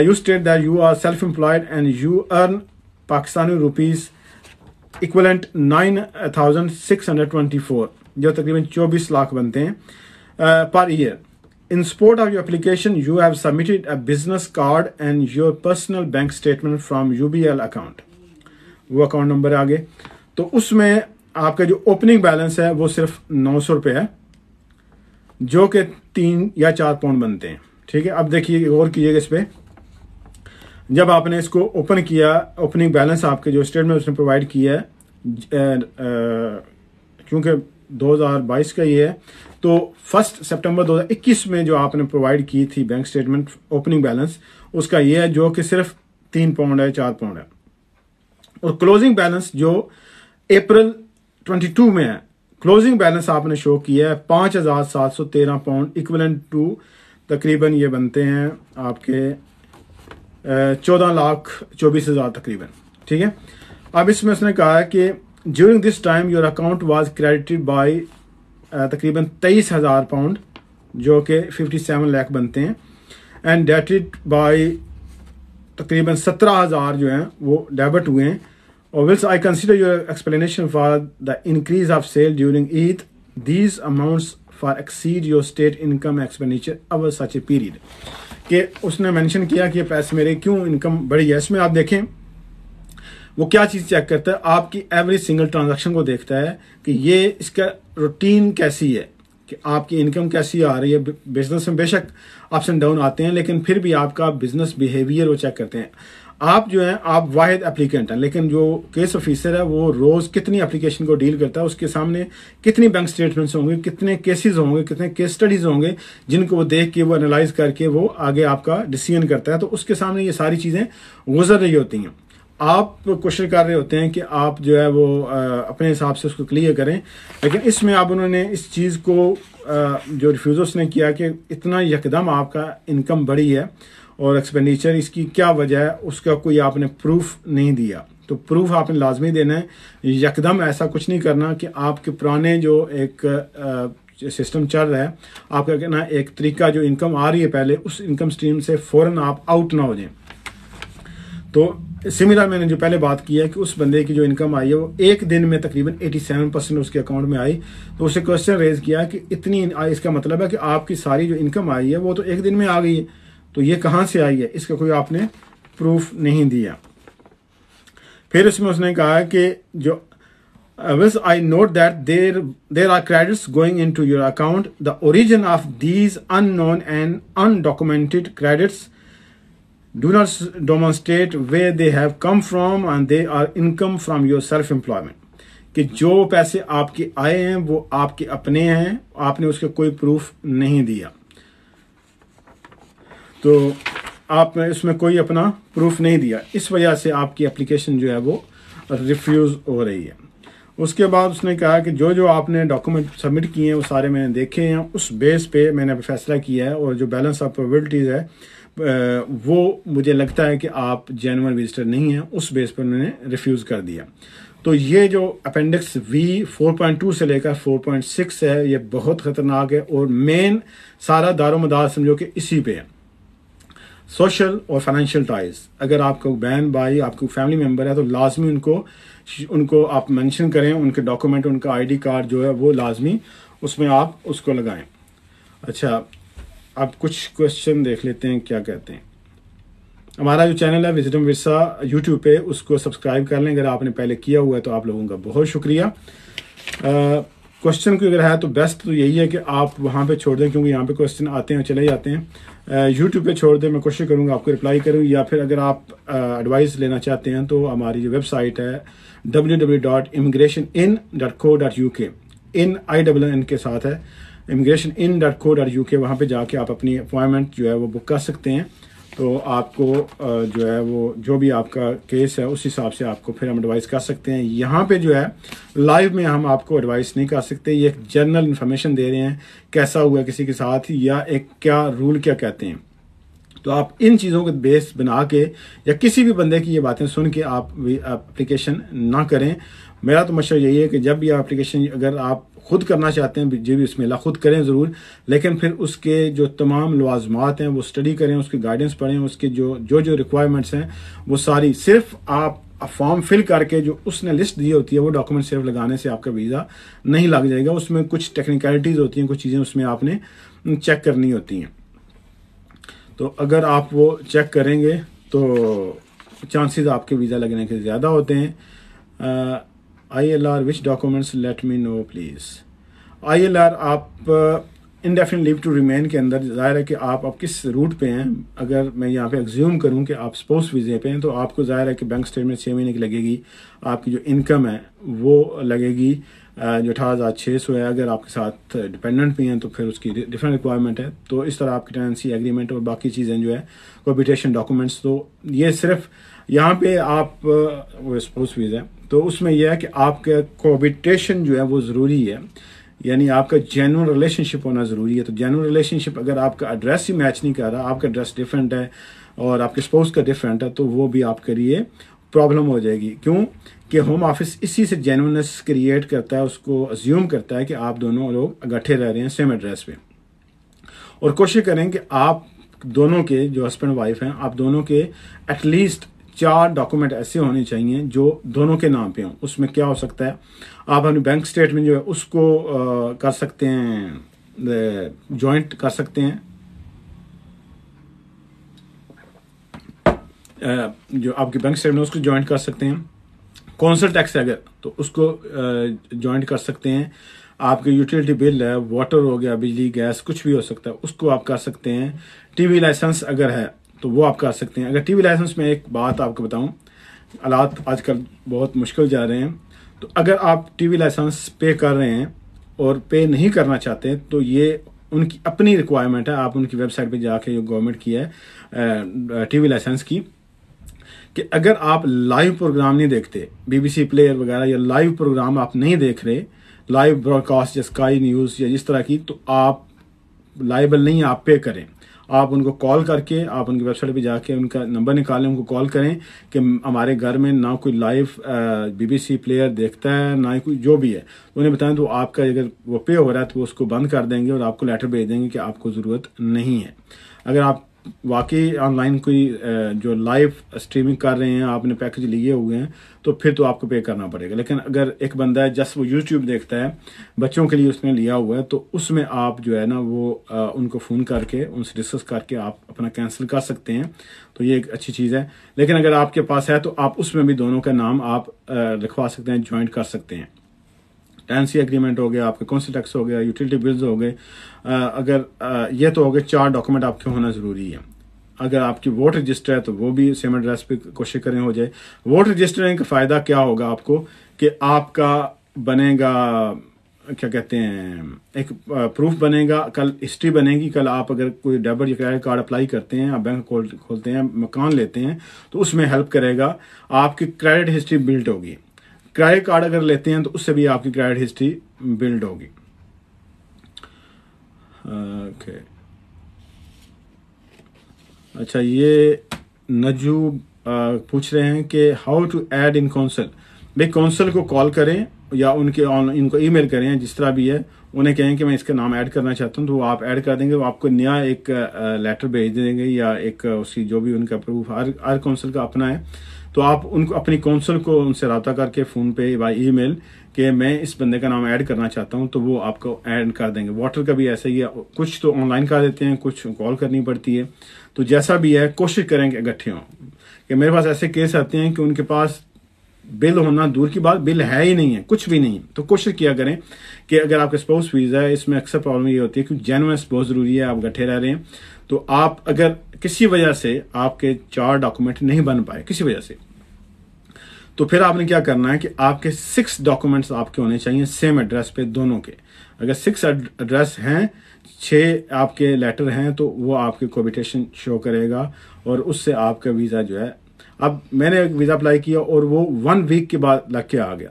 You state that you are self employed and you earn Pakistani rupees equivalent 9,624, जो तकरीबन 24 लाख बनते हैं per year. In support of your application, you have submitted a business card and your personal bank statement from UBL account. वो account number है आगे। तो उसमें आपका जो ओपनिंग बैलेंस है वो सिर्फ 900 रुपये है, जो कि 3 या 4 पाउंड बनते हैं। ठीक है, अब देखिए गौर कीजिएगा इस पे। जब आपने इसको ओपन किया, ओपनिंग बैलेंस आपके जो स्टेटमेंट उसने प्रोवाइड किया है, क्योंकि 2022 का ये है, तो 1 सितंबर 2021 में जो आपने प्रोवाइड की थी बैंक स्टेटमेंट ओपनिंग बैलेंस, उसका ये है जो कि सिर्फ 3 पाउंड है, 4 पाउंड है। और क्लोजिंग बैलेंस जो अप्रैल 22 में है, क्लोजिंग बैलेंस आपने शो किया है 5,713 पाउंड इक्विवेलेंट टू तकरीबन ये बनते हैं आपके 14,24,000 तकरीबन। ठीक है, अब इसमें उसने कहा है कि during this time your account was credited bye तकरीबन 23,000 पाउंड, जो कि 57 लाख बनते हैं, एंड डेबिटेड बाय तकरीबन 17,000 जो हैं वो डेबिट हुए हैं। और whilst I consider your explanation for the increase of sale during Eid, these amounts far exceed your state income expenditure over such a period, कि उसने मेंशन किया कि पैसे मेरे क्यों इनकम बढ़ी है। इसमें आप देखें वो क्या चीज़ चेक करता है, आपकी एवरेज सिंगल ट्रांजैक्शन को देखता है कि ये इसका रूटीन कैसी है, कि आपकी इनकम कैसी आ रही है। बिजनेस में बेशक अप्स एंड डाउन आते हैं, लेकिन फिर भी आपका बिजनेस बिहेवियर वो चेक करते हैं। आप जो हैं आप वाहिद एप्लीकेंट हैं, लेकिन जो केस ऑफिसर है वो रोज़ कितनी एप्लीकेशन को डील करता है, उसके सामने कितनी बैंक स्टेटमेंट्स होंगे, कितने केसेस होंगे, कितने केस स्टडीज होंगे, जिनको वो देख के वो एनालाइज करके वो आगे आपका डिसीजन करता है। तो उसके सामने ये सारी चीज़ें गुजर रही होती हैं। आप कोशिश कर रहे होते हैं कि आप जो है वो अपने हिसाब से उसको क्लियर करें, लेकिन इसमें अब उन्होंने इस चीज़ को जो रिफ्यूज़र्स ने किया कि इतना यकदम आपका इनकम बढ़ी है और एक्सपेंडिचर, इसकी क्या वजह है, उसका कोई आपने प्रूफ नहीं दिया। तो प्रूफ आपने लाजमी देना है, यकदम ऐसा कुछ नहीं करना कि आपके पुराने जो एक सिस्टम चल रहा है, आपका कहना एक तरीका जो इनकम आ रही है पहले, उस इनकम स्ट्रीम से फ़ौरन आप आउट ना हो जाएं। तो सिमिलर मैंने जो पहले बात की है कि उस बंदे की जो इनकम आई है वो एक दिन में तकरीबन 87% उसके अकाउंट में आई, तो उसे क्वेश्चन रेज किया कि इतनी, इसका मतलब है कि आपकी सारी जो इनकम आई है वो तो एक दिन में आ गई है, तो ये कहाँ से आई है, इसका कोई आपने प्रूफ नहीं दिया। फिर उसमें उसने कहा कि जो Once I note that there are credits going into your account, the origin of these unknown and undocumented credits do not demonstrate where they have come from and they are income from your self-employment. कि जो पैसे आपके आए हैं वो आपके अपने हैं, आपने उसके कोई प्रूफ नहीं दिया, तो आपने इसमें कोई अपना प्रूफ नहीं दिया, इस वजह से आपकी एप्लीकेशन जो है वो रिफ्यूज़ हो रही है। उसके बाद उसने कहा कि जो जो आपने डॉक्यूमेंट सबमिट किए हैं वो सारे मैंने देखे हैं, उस बेस पे मैंने फैसला किया है, और जो बैलेंस ऑफ प्रोबेबिलिटीज़ है वो मुझे लगता है कि आप जेन्युइन विजिटर नहीं हैं, उस बेस पर मैंने रिफ्यूज़ कर दिया। तो ये जो अपेंडिक्स V 4.2 से लेकर 4.6 है, ये बहुत ख़तरनाक है, और मेन सारा दारोमदार समझो कि इसी पे है, सोशल और फाइनेंशियल टाइज। अगर आपका बहन भाई, आपको फैमिली मेम्बर है, तो लाजमी उनको आप मेंशन करें, उनके डॉक्यूमेंट, उनका आईडी कार्ड जो है वो लाजमी उसमें आप उसको लगाएं। अच्छा, अब कुछ क्वेश्चन देख लेते हैं क्या कहते हैं। हमारा जो चैनल है विजडम विरसा यूट्यूब पे, उसको सब्सक्राइब कर लें अगर आपने पहले किया हुआ है, तो आप लोगों का बहुत शुक्रिया। क्वेश्चन कोई अगर है तो बेस्ट तो यही है कि आप वहाँ पे छोड़ दें, क्योंकि यहाँ पे क्वेश्चन आते हैं चले जाते हैं। यूट्यूब पे छोड़ दें, मैं कोशिश करूँगा आपको रिप्लाई करूँ, या फिर अगर आप एडवाइस लेना चाहते हैं तो हमारी जो वेबसाइट है www.immigrationin.co.uk, इन INN के साथ है, immigrationin.co.uk, वहाँ पे जाके आप अपनी अपॉइंटमेंट जो है वो बुक कर सकते हैं। तो आपको जो है वो जो भी आपका केस है उस हिसाब से आपको फिर हम एडवाइस कर सकते हैं। यहाँ पे जो है लाइव में हम आपको एडवाइस नहीं कर सकते, ये एक जनरल इन्फॉर्मेशन दे रहे हैं कैसा हुआ किसी के साथ, या एक क्या रूल क्या कहते हैं। तो आप इन चीज़ों को बेस बना के या किसी भी बंदे की ये बातें सुन के आप एप्लीकेशन ना करें। मेरा तो मशवरा यही है कि जब भी एप्लीकेशन अगर आप खुद करना चाहते हैं, जी बिस्मिल्लाह खुद करें ज़रूर, लेकिन फिर उसके जो तमाम लवाजमात हैं वो स्टडी करें, उसके गाइडेंस पढ़ें, उसके जो रिक्वायरमेंट्स हैं वो सारी, सिर्फ आप फॉर्म फिल करके जो उसने लिस्ट दी होती है वो डॉक्यूमेंट सिर्फ लगाने से आपका वीज़ा नहीं लग जाएगा। उसमें कुछ टेक्निकलिटीज़ होती हैं, कुछ चीज़ें उसमें आपने चेक करनी होती हैं। तो अगर आप वो चेक करेंगे तो चांसेस आपके वीज़ा लगने के ज़्यादा होते हैं। ILR which documents let me know please. ILR आप इंडेफिनिट लीव टू रिमेन के अंदर ज़ाहिर है कि आप किस रूट पे हैं। अगर मैं यहाँ पे एग्ज्यूम करूँ कि आप स्पोर्ट्स वीज़े पे हैं, तो आपको ज़ाहिर है कि बैंक स्टेटमेंट 6 महीने की लगेगी, आपकी जो इनकम है वो लगेगी जो 18,600 है। अगर आपके साथ डिपेंडेंट भी हैं तो फिर उसकी डिफरेंट रिक्वायरमेंट है। तो इस तरह आपकी टेनेंसी एग्रीमेंट और बाकी चीज़ें जो है कोबिटेशन डॉक्यूमेंट्स, तो ये सिर्फ यहाँ पे आप वो स्पोर्ट्स वीज़ा है तो उसमें यह है कि आपका कोबिटेशन जो है वो ज़रूरी है, यानी आपका जेन्युइन रिलेशनशिप होना ज़रूरी है। तो जेन्युइन रिलेशनशिप अगर आपका एड्रेस ही मैच नहीं कर रहा, आपका एड्रेस डिफरेंट है और आपके स्पोर्ट्स का डिफरेंट है, तो वो भी आपके लिए प्रॉब्लम हो जाएगी। क्यों कि होम ऑफिस इसी से जेन्युइननेस क्रिएट करता है, उसको अज्यूम करता है कि आप दोनों लोग इकट्ठे रह रहे हैं सेम एड्रेस पे। और कोशिश करें कि आप दोनों के जो हस्बैंड वाइफ हैं, आप दोनों के एटलीस्ट 4 डॉक्यूमेंट ऐसे होने चाहिए जो दोनों के नाम पे हों। उसमें क्या हो सकता है, आप अपनी बैंक स्टेटमेंट जो है उसको कर सकते हैं, जॉइंट कर सकते हैं। जो आपकी बैंक स्टेटमेंट उसको जॉइंट कर सकते हैं। कौंसल टैक्स है अगर तो उसको जॉइंट कर सकते हैं। आपके यूटिलिटी बिल है, वाटर हो गया, बिजली गैस कुछ भी हो सकता है, उसको आप कर सकते हैं। टीवी लाइसेंस अगर है तो वो आप कर सकते हैं। अगर टीवी लाइसेंस में एक बात आपको बताऊं, हालात आजकल बहुत मुश्किल जा रहे हैं, तो अगर आप टीवी लाइसेंस पे कर रहे हैं और पे नहीं करना चाहते तो ये उनकी अपनी रिक्वायरमेंट है। आप उनकी वेबसाइट पे जाके जो गवर्नमेंट की है टीवी लाइसेंस की, कि अगर आप लाइव प्रोग्राम नहीं देखते, BBC प्लेयर वगैरह या लाइव प्रोग्राम आप नहीं देख रहे, लाइव ब्रॉडकास्ट या स्काई न्यूज़ या जिस तरह की, तो आप लाइबल नहीं, आप पे करें। आप उनको कॉल करके, आप उनकी वेबसाइट पे जाके उनका नंबर निकालें, उनको कॉल करें कि हमारे घर में ना कोई लाइव BBC प्लेयर देखता है, ना ही कोई जो भी है, तो उन्हें बताएं। तो आपका अगर वो पे हो रहा है तो वो उसको बंद कर देंगे और आपको लेटर भेज देंगे कि आपको ज़रूरत नहीं है। अगर आप वाकई ऑनलाइन कोई जो लाइव स्ट्रीमिंग कर रहे हैं, आपने पैकेज लिए हुए हैं, तो फिर तो आपको पे करना पड़ेगा। लेकिन अगर एक बंदा है जस्ट वो यूट्यूब देखता है, बच्चों के लिए उसने लिया हुआ है, तो उसमें आप जो है ना वो उनको फ़ोन करके उनसे डिस्कस करके आप अपना कैंसिल कर सकते हैं। तो ये एक अच्छी चीज़ है। लेकिन अगर आपके पास है तो आप उसमें भी दोनों का नाम आप लिखवा सकते हैं, ज्वाइंट कर सकते हैं। टेनेंसी एग्रीमेंट हो गया, आपके काउंसिल टैक्स हो गया, यूटिलिटी बिल्स हो गए। अगर ये तो हो गए 4 डॉक्यूमेंट आपके होना ज़रूरी है। अगर आपकी वोट रजिस्टर है तो वो भी सेम एड्रेस पे कोशिश करें हो जाए। वोट रजिस्टर का फ़ायदा क्या होगा आपको कि आपका बनेगा, क्या कहते हैं, एक प्रूफ बनेगा, कल हिस्ट्री बनेगी। कल आप अगर कोई डेबिट या क्रेडिट कार्ड अप्लाई करते हैं, आप बैंक खोलते हैं, मकान लेते हैं, तो उसमें हेल्प करेगा। आपकी क्रेडिट हिस्ट्री बिल्ड होगी। क्रेडिट कार्ड अगर लेते हैं तो उससे भी आपकी क्रेडिट हिस्ट्री बिल्ड होगी। ओके, अच्छा, ये नजू पूछ रहे हैं कि how to add in council. भाई काउंसिल को कॉल करें या इनको ईमेल करें, जिस तरह भी है, उन्हें कहें कि मैं इसका नाम ऐड करना चाहता हूँ, तो वो आप ऐड कर देंगे। वो आपको नया एक लेटर भेज देंगे या एक उसकी जो भी उनका प्रूफ, हर काउंसिल का अपना है। तो आप उनको अपनी काउंसिल को उनसे रब्ता करके फ़ोन पे या ईमेल कि मैं इस बंदे का नाम ऐड करना चाहता हूं, तो वो आपको ऐड कर देंगे। वाटर का भी ऐसा ही है, कुछ तो ऑनलाइन कर देते हैं, कुछ कॉल करनी पड़ती है। तो जैसा भी है कोशिश करें कि इकट्ठे हों। कि मेरे पास ऐसे केस आते हैं कि उनके पास बिल होना दूर की बात, बिल है ही नहीं है, कुछ भी नहीं। तो कोशिश किया करें कि अगर आपका स्पाउस वीज़ा है, इसमें अक्सर प्रॉब्लम ये होती है कि जेन्युइननेस बहुत ज़रूरी है, आप इकट्ठे रह रहे हैं। तो आप अगर किसी वजह से आपके 4 डॉक्यूमेंट नहीं बन पाए किसी वजह से, तो फिर आपने क्या करना है कि आपके 6 डॉक्यूमेंट्स आपके होने चाहिए सेम एड्रेस पे दोनों के। अगर 6 एड्रेस हैं, 6 आपके लेटर हैं, तो वो आपके कोबिटेशन शो करेगा और उससे आपका वीज़ा जो है, अब मैंने एक वीज़ा अप्लाई किया और वो 1 वीक के बाद लग के आ गया।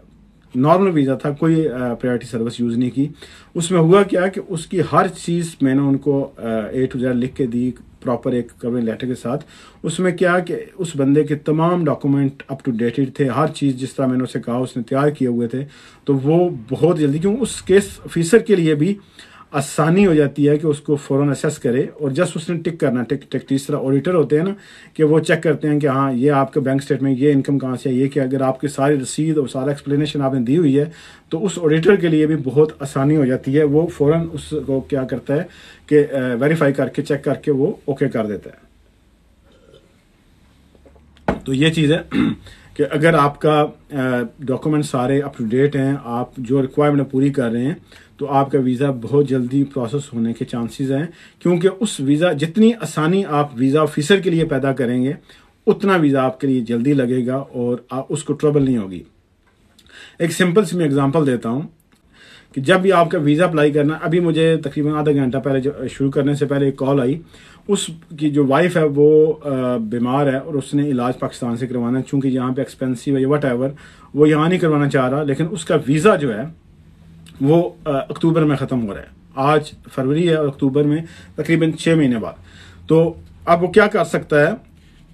नॉर्मल वीज़ा था, कोई प्रायोरिटी सर्विस यूज़ नहीं की। उसमें हुआ क्या कि उसकी हर चीज़ मैंने उनको A to Z लिख के दी, प्रॉपर एक कवरिंग लेटर के साथ। उसमें क्या कि उस बंदे के तमाम डॉक्यूमेंट अप टू डेटेड थे, हर चीज़ जिस तरह मैंने उसे कहा उसने तैयार किए हुए थे। तो वो बहुत जल्दी, क्यों उस केस ऑफिसर के लिए भी आसानी हो जाती है कि उसको फ़ौरन असेस करे और जस्ट उसने टिक करना। टिक तीसरा ऑडिटर होते हैं ना, कि वो चेक करते हैं कि हाँ ये आपका बैंक स्टेटमेंट, ये इनकम कहाँ से है, ये क्या। अगर आपकी सारी रसीद और सारा एक्सप्लेनेशन आपने दी हुई है तो उस ऑडिटर के लिए भी बहुत आसानी हो जाती है। वो फ़ौरन उसको क्या करता है कि वेरीफाई करके, चेक करके वो ओके कर देता है। तो ये चीज़ है कि अगर आपका डॉक्यूमेंट सारे अप टू डेट हैं, आप जो रिक्वायरमेंट पूरी कर रहे हैं, तो आपका वीज़ा बहुत जल्दी प्रोसेस होने के चांसेस हैं। क्योंकि उस वीज़ा, जितनी आसानी आप वीज़ा ऑफिसर के लिए पैदा करेंगे, उतना वीज़ा आपके लिए जल्दी लगेगा और उसको ट्रबल नहीं होगी। एक सिंपल सी मैं एग्जांपल देता हूँ कि जब भी आपका वीज़ा अप्लाई करना, अभी मुझे तकरीबन आधा घंटा पहले शुरू करने से पहले एक कॉल आई। उसकी जो वाइफ है वो बीमार है और उसने इलाज पाकिस्तान से करवाना है, चूँकि यहाँ पे एक्सपेंसिव है या वट एवर, वो यहाँ नहीं करवाना चाह रहा। लेकिन उसका वीज़ा जो है वो अक्टूबर में ख़त्म हो रहा है। आज फरवरी है और अक्टूबर में तकरीबन 6 महीने बाद। तो अब वो क्या कर सकता है,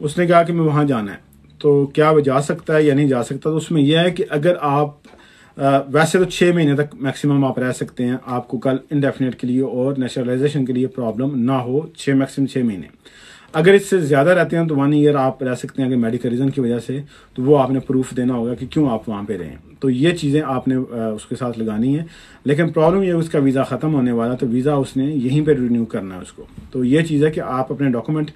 उसने कहा कि मैं वहाँ जाना है, तो क्या वो जा सकता है या नहीं जा सकता। तो उसमें यह है कि अगर आप वैसे तो 6 महीने तक मैक्सिमम आप रह सकते हैं, आपको कल इंडेफिनेट के लिए और नेशनलाइजेशन के लिए प्रॉब्लम ना हो, मैक्सिमम 6 महीने। अगर इससे ज़्यादा रहते हैं तो 1 ईयर आप रह सकते हैं। अगर मेडिकल रीज़न की वजह से, तो वो आपने प्रूफ देना होगा कि क्यों आप वहाँ पे रहें। तो ये चीज़ें आपने उसके साथ लगानी है। लेकिन प्रॉब्लम ये, उसका वीज़ा ख़त्म होने वाला, तो वीज़ा उसने यहीं पे रिन्यू करना है उसको। तो ये चीज़ है कि आप अपने डॉक्यूमेंट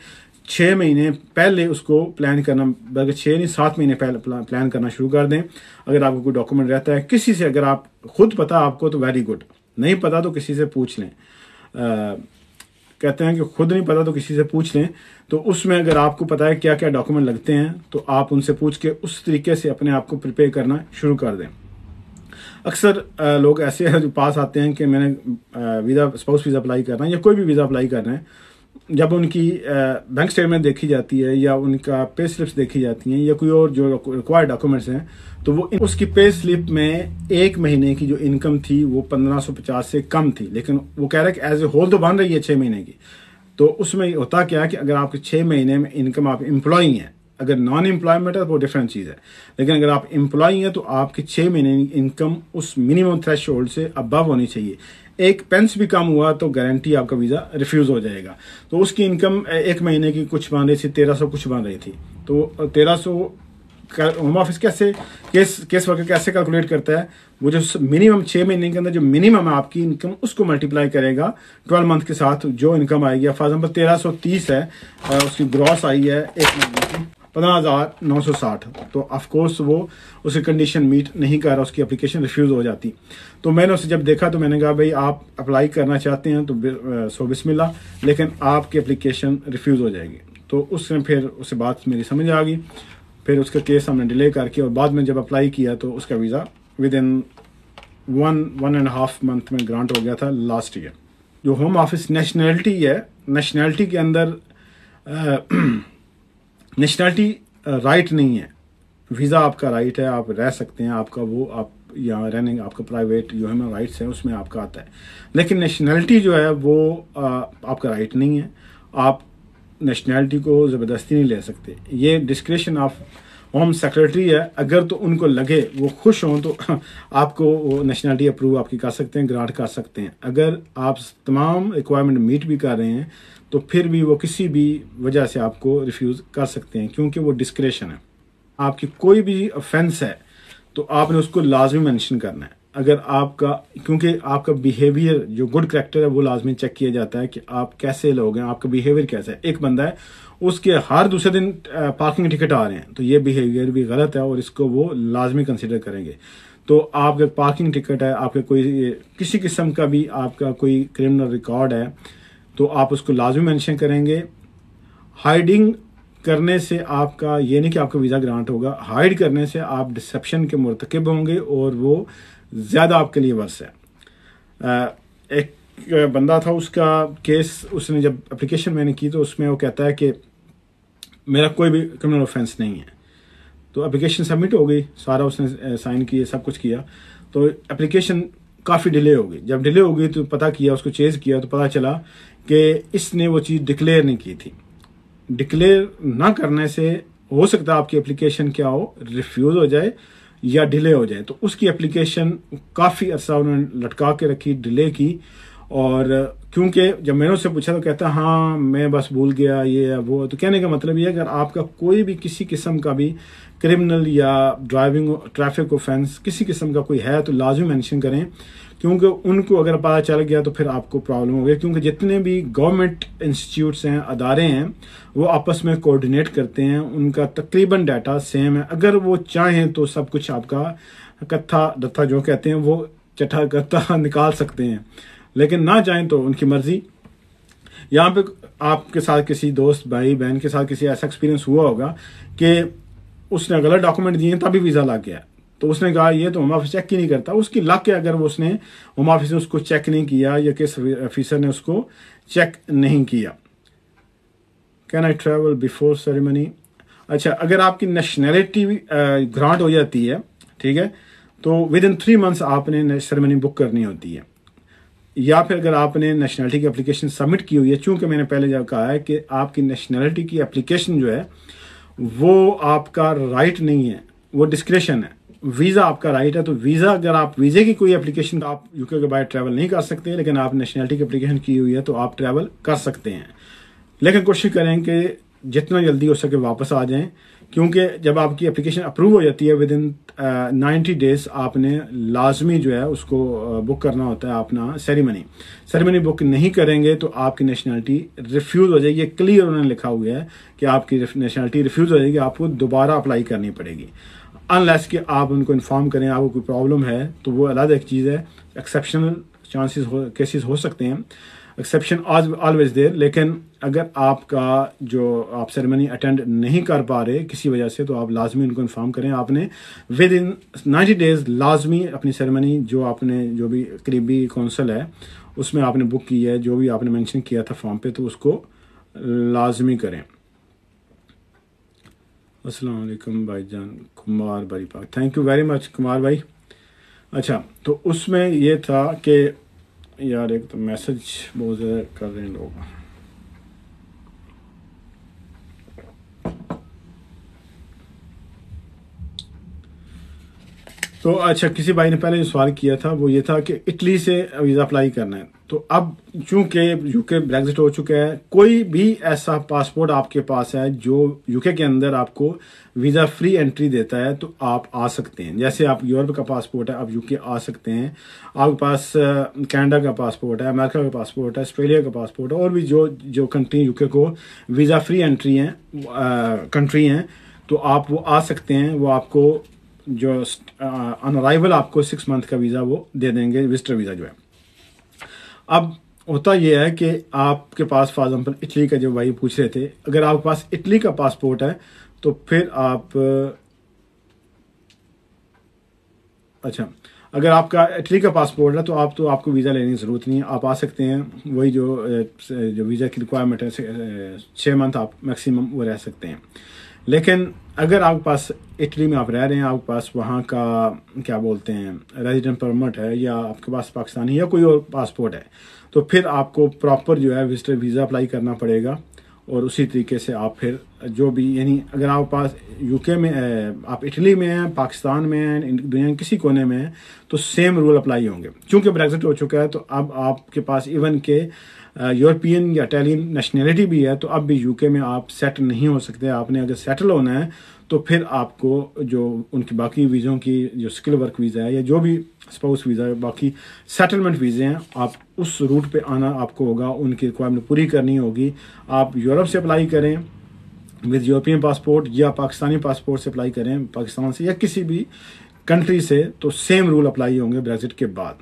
6 महीने पहले उसको प्लान करना, बल्कि 6 नहीं 7 महीने पहले प्लान करना शुरू कर दें। अगर आपको कोई डॉक्यूमेंट रहता है किसी से, अगर आप खुद पता आपको तो वेरी गुड, नहीं पता तो किसी से पूछ लें। कहते हैं कि खुद नहीं पता तो किसी से पूछ लें। तो उसमें अगर आपको पता है क्या क्या डॉक्यूमेंट लगते हैं, तो आप उनसे पूछ के उस तरीके से अपने आप को प्रिपेयर करना शुरू कर दें। अक्सर लोग ऐसे हैं जो पास आते हैं कि मैंने वीज़ा, स्पाउस वीज़ा अप्लाई करना है या कोई भी वीज़ा अप्लाई करना है, जब उनकी बैंक स्टेटमेंट देखी जाती है या उनका पे स्लिप्स देखी जाती हैं या कोई और जो रिक्वायर्ड डॉक्यूमेंट्स हैं, तो वो उसकी पे स्लिप में 1 महीने की जो इनकम थी वो 1550 से कम थी, लेकिन वो कह रहा है कि एज ए होल तो बन रही है 6 महीने की। तो उसमें होता क्या है कि अगर आपके 6 महीने में इनकम, आप एम्प्लॉई हैं, अगर नॉन एम्प्लॉयमेंट है तो वो डिफरेंट चीज़ है, लेकिन अगर आप एम्प्लॉई हैं तो आपकी 6 महीने की इनकम उस मिनिमम थ्रेश होल्ड से अबव होनी चाहिए। 1 पेंस भी कम हुआ तो गारंटी आपका वीज़ा रिफ्यूज़ हो जाएगा। तो उसकी इनकम 1 महीने की कुछ बन रही थी 1300 कुछ बन रही थी। तो 1300 होम ऑफिस कैसे केस वर्कर कैसे कैलकुलेट करता है, वो जो मिनिमम 6 महीने के अंदर जो मिनिमम है आपकी इनकम उसको मल्टीप्लाई करेगा 12 मंथ के साथ जो इनकम आएगी। फॉर एग्जाम्पल 1330 है, उसकी ग्रॉस आई है 1 महीने की 15,960, तो ऑफकोर्स वो उसकी कंडीशन मीट नहीं कर रहा, उसकी एप्लीकेशन रिफ्यूज़ हो जाती। तो मैंने उसे जब देखा तो मैंने कहा भाई आप अप्लाई करना चाहते हैं तो सो बिस्मिल्लाह, लेकिन आपकी एप्लीकेशन रिफ्यूज़ हो जाएगी। तो उसने फिर उसे बात मेरी समझ आ गई, फिर उसका केस हमने डिले करके और बाद में जब अप्लाई किया तो उसका वीज़ा विद इन 1.5 मंथ में ग्रांट हो गया था लास्ट ईयर। जो होम ऑफिस नेशनैलिटी है, नेशनैलिटी के अंदर नेशनैलिटी राइट नहीं है, वीज़ा आपका राइट है, आप रह सकते हैं, आपका वो आप यहाँ रहने आपका प्राइवेट जो ह्यूमन राइट्स है उसमें आपका आता है, लेकिन नेशनैलिटी जो है वो आपका राइट नहीं है। आप नेशनैलिटी को ज़बरदस्ती नहीं ले सकते, ये डिस्क्रिप्शन ऑफ होम सेक्रेटरी है। अगर तो उनको लगे वो खुश हों तो आपको वो नेशनैलिटी अप्रूव आपकी कर सकते हैं, ग्रांट कर सकते हैं। अगर आप तमाम रिक्वायरमेंट मीट भी कर रहे हैं तो फिर भी वो किसी भी वजह से आपको रिफ्यूज़ कर सकते हैं, क्योंकि वो डिस्क्रेशन है। आपकी कोई भी ऑफेंस है तो आपने उसको लाजमी मेंशन करना है। अगर आपका, क्योंकि आपका बिहेवियर जो गुड करैक्टर है वो लाजमी चेक किया जाता है कि आप कैसे लोग हैं, आपका बिहेवियर कैसा है। एक बंदा है उसके हर दूसरे दिन पार्किंग टिकट आ रहे हैं, तो ये बिहेवियर भी गलत है और इसको वो लाजमी कंसिडर करेंगे। तो आपका पार्किंग टिकट है, आपके कोई किसी किस्म का भी आपका कोई क्रिमिनल रिकॉर्ड है तो आप उसको लाजमी मेंशन करेंगे। हाइडिंग करने से आपका ये नहीं कि आपका वीज़ा ग्रांट होगा, हाइड करने से आप डिसेप्शन के मुर्तकिब होंगे और वो ज़्यादा आपके लिए वर्स है। एक बंदा था, उसका केस उसने जब एप्लीकेशन मैंने की तो उसमें वो कहता है कि मेरा कोई भी क्रिमिनल ऑफेंस नहीं है। तो एप्लीकेशन सबमिट हो गई, सारा उसने साइन किए, सब कुछ किया, तो एप्लीकेशन काफ़ी डिले हो गई। जब डिले हो गई तो पता किया, उसको चेज़ किया तो पता चला कि इसने वो चीज़ डिक्लेयर नहीं की थी। डिक्लेयर ना करने से हो सकता है आपकी एप्लीकेशन क्या हो, रिफ्यूज़ हो जाए या डिले हो जाए। तो उसकी एप्लीकेशन काफ़ी अर्सा उन्होंने लटका के रखी, डिले की। और क्योंकि जब मैंने उससे पूछा तो कहता हाँ मैं बस भूल गया ये है वो। तो कहने का मतलब ये है, अगर आपका कोई भी किसी किस्म का भी क्रिमिनल या ड्राइविंग ट्रैफिक ऑफेंस किसी किस्म का कोई है तो लाजमी मेंशन करें, क्योंकि उनको अगर पता चल गया तो फिर आपको प्रॉब्लम हो गई। क्योंकि जितने भी गवर्नमेंट इंस्टीट्यूट्स हैं, अदारे हैं, वो आपस में कोऑर्डिनेट करते हैं, उनका तकरीबन डाटा सेम है। अगर वो चाहें तो सब कुछ आपका कत्था दत्था जो कहते हैं वो चट्टा कत्था निकाल सकते हैं, लेकिन ना चाहें तो उनकी मर्जी। यहाँ पे आपके साथ किसी दोस्त भाई बहन के साथ किसी ऐसा एक्सपीरियंस हुआ होगा कि उसने गलत डॉक्यूमेंट दिए तभी वीज़ा लग गया, तो उसने कहा ये तो होम ऑफिस चेक ही नहीं करता, उसकी लक है अगर वो उसने होम ऑफिस ने उसको चेक नहीं किया या किस ऑफिसर ने उसको चेक नहीं किया। Can I travel before ceremony? अच्छा, अगर आपकी नेशनैलिटी ग्रांट हो जाती है, ठीक है, तो विद इन 3 मंथ्स आपने सेरेमनी बुक करनी होती है। या फिर अगर आपने नेशनैलिटी की एप्लीकेशन सबमिट की हुई है, चूंकि मैंने पहले जब कहा है कि आपकी नेशनैलिटी की एप्लीकेशन जो है वो आपका राइट नहीं है, वो डिस्क्रेशन है। वीज़ा आपका राइट है, तो वीज़ा अगर आप वीज़े की कोई एप्लीकेशन, आप यूके के बाहर ट्रैवल नहीं कर सकते, लेकिन आप नेशनैलिटी की एप्लीकेशन की हुई है तो आप ट्रैवल कर सकते हैं। लेकिन कोशिश करें कि जितना जल्दी हो सके वापस आ जाएं, क्योंकि जब आपकी एप्लीकेशन अप्रूव हो जाती है विद इन 90 डेज आपने लाजमी जो है उसको बुक करना होता है अपना सेरेमनी बुक नहीं करेंगे तो आपकी नेशनैलिटी रिफ्यूज़ हो जाएगी। क्लियर उन्होंने लिखा हुआ है कि आपकी नेशनैलिटी रिफ्यूज़ हो जाएगी, आपको दोबारा अप्लाई करनी पड़ेगी, अनलेस कि आप उनको इन्फॉर्म करें आपको कोई प्रॉब्लम है, तो वो अलग एक चीज़ है। एक्सेप्शनल केसेस हो सकते हैं, एक्सेप्शन ऑलवेज देयर। लेकिन अगर आपका जो आप सेरेमनी अटेंड नहीं कर पा रहे किसी वजह से, तो आप लाजमी उनको इन्फॉर्म करें। आपने विद इन 90 डेज लाजमी अपनी सेरेमनी जो आपने जो भी करीबी कौंसल है उसमें आपने बुक की है, जो भी आपने मेंशन किया था फॉर्म पे, तो उसको लाजमी करें। अस्सलाम वालेकुम भाईजान, कुमार भाई पाक, thank you very much Kumar भाई। अच्छा, तो उसमें ये था कि यार एक तो मैसेज बहुत ज़्यादा कर रहे हैं लोग। तो अच्छा, किसी भाई ने पहले जो सवाल किया था वो ये था कि इटली से वीज़ा अप्लाई करना है। तो अब चूंकि यूके ब्रेग्जिट हो चुका है, कोई भी ऐसा पासपोर्ट आपके पास है जो यूके के अंदर आपको वीज़ा फ्री एंट्री देता है तो आप आ सकते हैं। जैसे आप यूरोप का पासपोर्ट है, आप यूके आ सकते हैं। आपके पास कनाडा का पासपोर्ट है, अमेरिका का पासपोर्ट है, ऑस्ट्रेलिया का पासपोर्ट है, और भी जो जो कंट्री यूके को वीज़ा फ्री एंट्री हैं कंट्री हैं, तो आप वो आ सकते हैं। वो आपको जो ऑन अराइवल आपको 6 मंथ का वीज़ा वो दे देंगे, विजिटर वीज़ा जो है। अब होता यह है कि आपके पास फॉर एग्जाम्पल इटली का जो भाई पूछ रहे थे, अगर आपके पास इटली का पासपोर्ट है तो फिर आप अच्छा, अगर आपका इटली का पासपोर्ट है तो आपको वीज़ा लेने की ज़रूरत नहीं है, आप आ सकते हैं। वही जो वीज़ा की रिक्वायरमेंट है 6 मंथ आप मैक्सिमम वो रह सकते हैं। लेकिन अगर आपके पास इटली में आप रह रहे हैं, आपके पास वहाँ का क्या बोलते हैं रेजिडेंट परमिट है, या आपके पास पाकिस्तानी या कोई और पासपोर्ट है, तो फिर आपको प्रॉपर जो है विजिटर वीज़ा अप्लाई करना पड़ेगा। और उसी तरीके से आप फिर जो भी, यानी अगर आपके पास यूके में आप इटली में हैं, पाकिस्तान में हैं, दुनिया के किसी कोने में हैं, तो सेम रूल अप्लाई होंगे। क्योंकि ब्रेग्जिट हो चुका है तो अब आपके पास इवन के यूरोपियन या इटालियन नेशनैलिटी भी है, तो अब भी यूके में आप सेटल नहीं हो सकते। आपने अगर सेटल होना है तो फिर आपको जो उनकी बाकी वीज़ों की जो स्किल वर्क वीज़ा है या जो भी स्पाउस वीज़ा है, बाकी सेटलमेंट वीज़े हैं, आप उस रूट पे आना आपको होगा, उनकी रिक्वायरमेंट पूरी करनी होगी। आप यूरोप से अप्लाई करें विद यूरोपियन पासपोर्ट, या पाकिस्तानी पासपोर्ट से अप्लाई करें पाकिस्तान से या किसी भी कंट्री से, तो सेम रूल अप्लाई होंगे ब्रेग्जिट के बाद।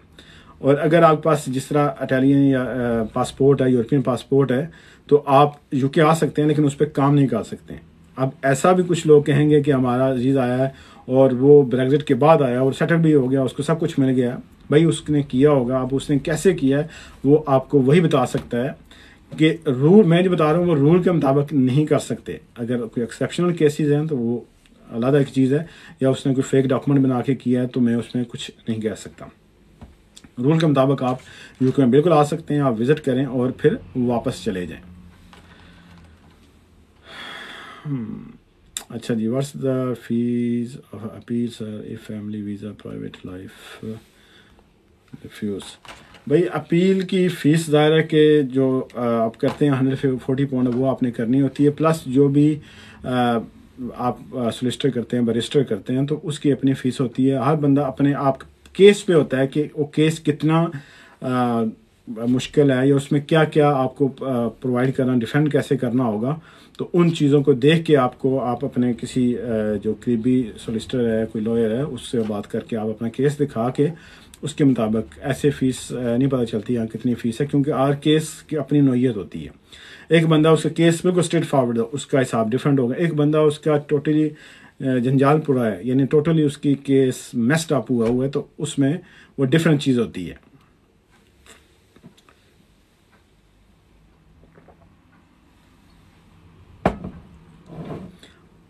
और अगर आपके पास जिस तरह इटालियन या पासपोर्ट है, यूरोपियन पासपोर्ट है, तो आप यूके आ सकते हैं लेकिन उस पर काम नहीं कर सकते। अब ऐसा भी कुछ लोग कहेंगे कि हमारा अजीज़ आया है और वो ब्रेग्जिट के बाद आया और सेटल भी हो गया, उसको सब कुछ मिल गया। भाई उसने किया होगा, अब उसने कैसे किया है वो आपको वही बता सकता है। कि रूल मैं जो बता रहा हूँ वो रूल के मुताबिक नहीं कर सकते। अगर कोई एक्सेप्शनल केसेस हैं तो वो अलग एक चीज़ है, या उसने कोई फेक डॉक्यूमेंट बना के किया है तो मैं उसमें कुछ नहीं कह सकता। रूल के मुताबिक आप यूके में बिल्कुल आ सकते हैं, आप विजिट करें और फिर वापस चले जाएं। अच्छा जी, what's the fees of appeal sir a family visa private life refuse. भाई अपील की फ़ीस ज़ाहिर है कि जो आप करते हैं 140 पाउंड वो आपने करनी होती है, प्लस जो भी आप सोलिसिटर करते हैं, बैरिस्टर करते हैं, तो उसकी अपनी फ़ीस होती है। हर बंदा अपने आप केस पे होता है कि वो केस कितना मुश्किल है या उसमें क्या क्या आपको प्रोवाइड करना, डिफेंड कैसे करना होगा। तो उन चीज़ों को देख के आप अपने किसी जो करीबी सोलिसिटर है, कोई लॉयर है, उससे बात करके आप अपना केस दिखा के उसके मुताबिक ऐसे फ़ीस नहीं पता चलती यहाँ कितनी फ़ीस है, क्योंकि हर केस की अपनी नोयत होती है। एक बंदा उसका केस बिल्कुल स्ट्रेट फॉरवर्ड है, उसका हिसाब डिफरेंट होगा। एक बंदा उसका टोटली जंजाल पूरा है, यानी टोटली उसकी केस मेस्ड अप हुआ है, तो उसमें वो डिफरेंट चीज़ होती है।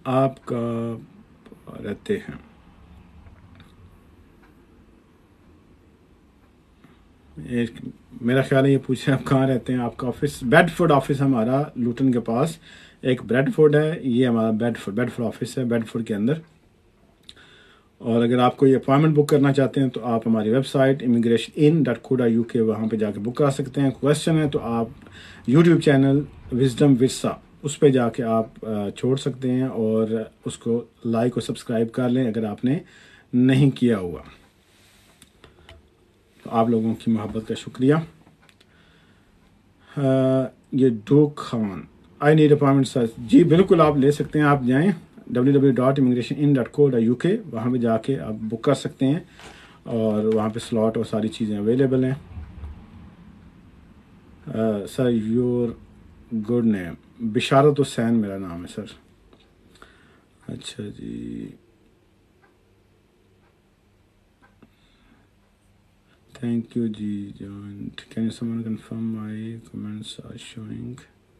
आपका रहते हैं एक, मेरा ख्याल है ये पूछे आप कहाँ रहते हैं। आपका ऑफिस बेडफोर्ड ऑफिस हमारा लूटन के पास एक बेडफोर्ड है, ये हमारा बेडफोर्ड ऑफिस है, बेडफोर्ड के अंदर। और अगर आप कोई अपॉइंटमेंट बुक करना चाहते हैं तो आप हमारी वेबसाइट immigration.in.co.uk वहाँ पे जाके बुक करा सकते हैं। क्वेश्चन है तो आप यूट्यूब चैनल विजडम विरसा उस पर जाके आप छोड़ सकते हैं और उसको लाइक और सब्सक्राइब कर लें अगर आपने नहीं किया हुआ। तो आप लोगों की मोहब्बत का शुक्रिया। ये डो Khan, I need appointment sir, जी बिल्कुल आप ले सकते हैं। आप जाएं www.immigration.in.co.uk, वहाँ पे जाके आप बुक कर सकते हैं और वहाँ पे स्लॉट और सारी चीज़ें अवेलेबल हैं। Sir your good name, Bisharat Hussain मेरा नाम है सर। अच्छा जी, थैंक यू जी joint. Can someone confirm my comments are showing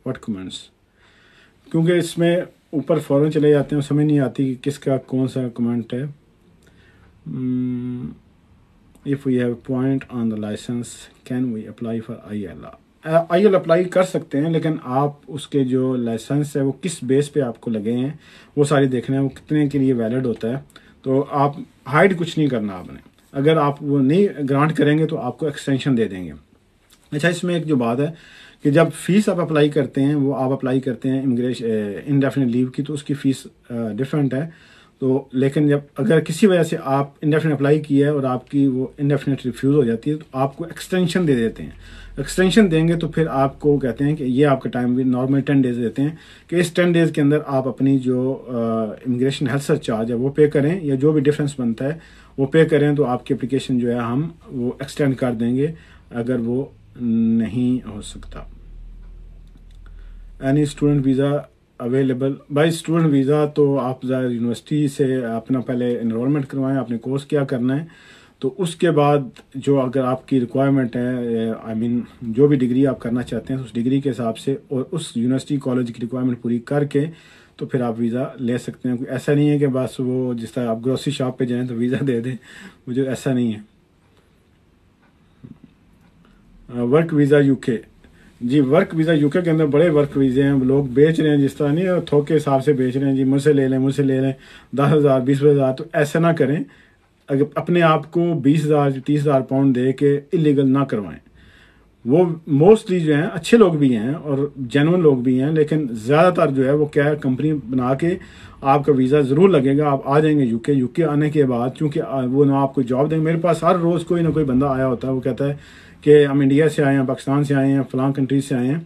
what comments, क्योंकि इसमें ऊपर फ़ौरन चले जाते हैं, समझ नहीं आती कि किसका कौन सा कमेंट है। If we have point on the licence can we apply for IL? IL apply कर सकते हैं, लेकिन आप उसके जो लाइसेंस है वो किस बेस पे आपको लगे हैं वो सारी देखना है, वो कितने के लिए वैलिड होता है। तो आप हाइड कुछ नहीं करना आपने, अगर आप वो नहीं ग्रांट करेंगे तो आपको एक्सटेंशन दे देंगे। अच्छा, इसमें एक जो बात है कि जब फीस आप अप्लाई करते हैं, वो आप अप्लाई करते हैं इमिग्रेशन इंडेफिनिट लीव की, तो उसकी फ़ीस डिफरेंट है। तो लेकिन जब अगर किसी वजह से आप इंडेफिनिट अप्लाई किया है और आपकी वो इंडेफिनिट रिफ्यूज़ हो जाती है, तो आपको एक्सटेंशन दे देते हैं। एक्सटेंशन देंगे तो फिर आपको कहते हैं कि ये आपका टाइम भी नॉर्मल 10 डेज़ देते हैं कि इस 10 डेज़ के अंदर आप अपनी जो इमिग्रेशन हेल्थ सर्च चार्ज है वो पे करें, या जो भी डिफरेंस बनता है वो पे करें, तो आपकी एप्लीकेशन जो है हम वो एक्सटेंड कर देंगे अगर वो नहीं हो सकता। Any student visa available? भाई स्टूडेंट वीज़ा तो आप यूनिवर्सिटी से अपना पहले इनरोलमेंट करवाएं, आपने कोर्स क्या करना है, तो उसके बाद जो अगर आपकी रिक्वायरमेंट है, आई मीन जो भी डिग्री आप करना चाहते हैं, तो उस डिग्री के हिसाब से और उस यूनिवर्सिटी कॉलेज की रिक्वायरमेंट पूरी करके तो फिर आप वीज़ा ले सकते हैं। ऐसा नहीं है कि बस वो जिस तरह आप ग्रोसरी शॉप पे जाएं तो वीज़ा दे दें, मुझे ऐसा नहीं है। Work visa UK? जी, वर्क वीज़ा यूके के अंदर बड़े वर्क वीज़े हैं, लोग बेच रहे हैं, जिस तरह नहीं थोक के हिसाब से बेच रहे हैं, जी मुझसे ले लें 10,000 20,000, तो ऐसा ना करें। अगर अपने आप को 20,000 30,000 पाउंड दे के इलीगल ना करवाएं। वो मोस्टली जो हैं अच्छे लोग भी हैं और जेन्युइन लोग भी हैं, लेकिन ज़्यादातर जो है वो क्या है, कंपनी बना के आपका वीज़ा ज़रूर लगेगा, आप आ जाएंगे यूके आने के बाद, क्योंकि वो ना आपको जॉब देंगे। मेरे पास हर रोज़ कोई ना कोई बंदा आया होता है, वो कहता है कि हम इंडिया से आए हैं, पाकिस्तान से आए हैं, फलां कंट्री से आए हैं,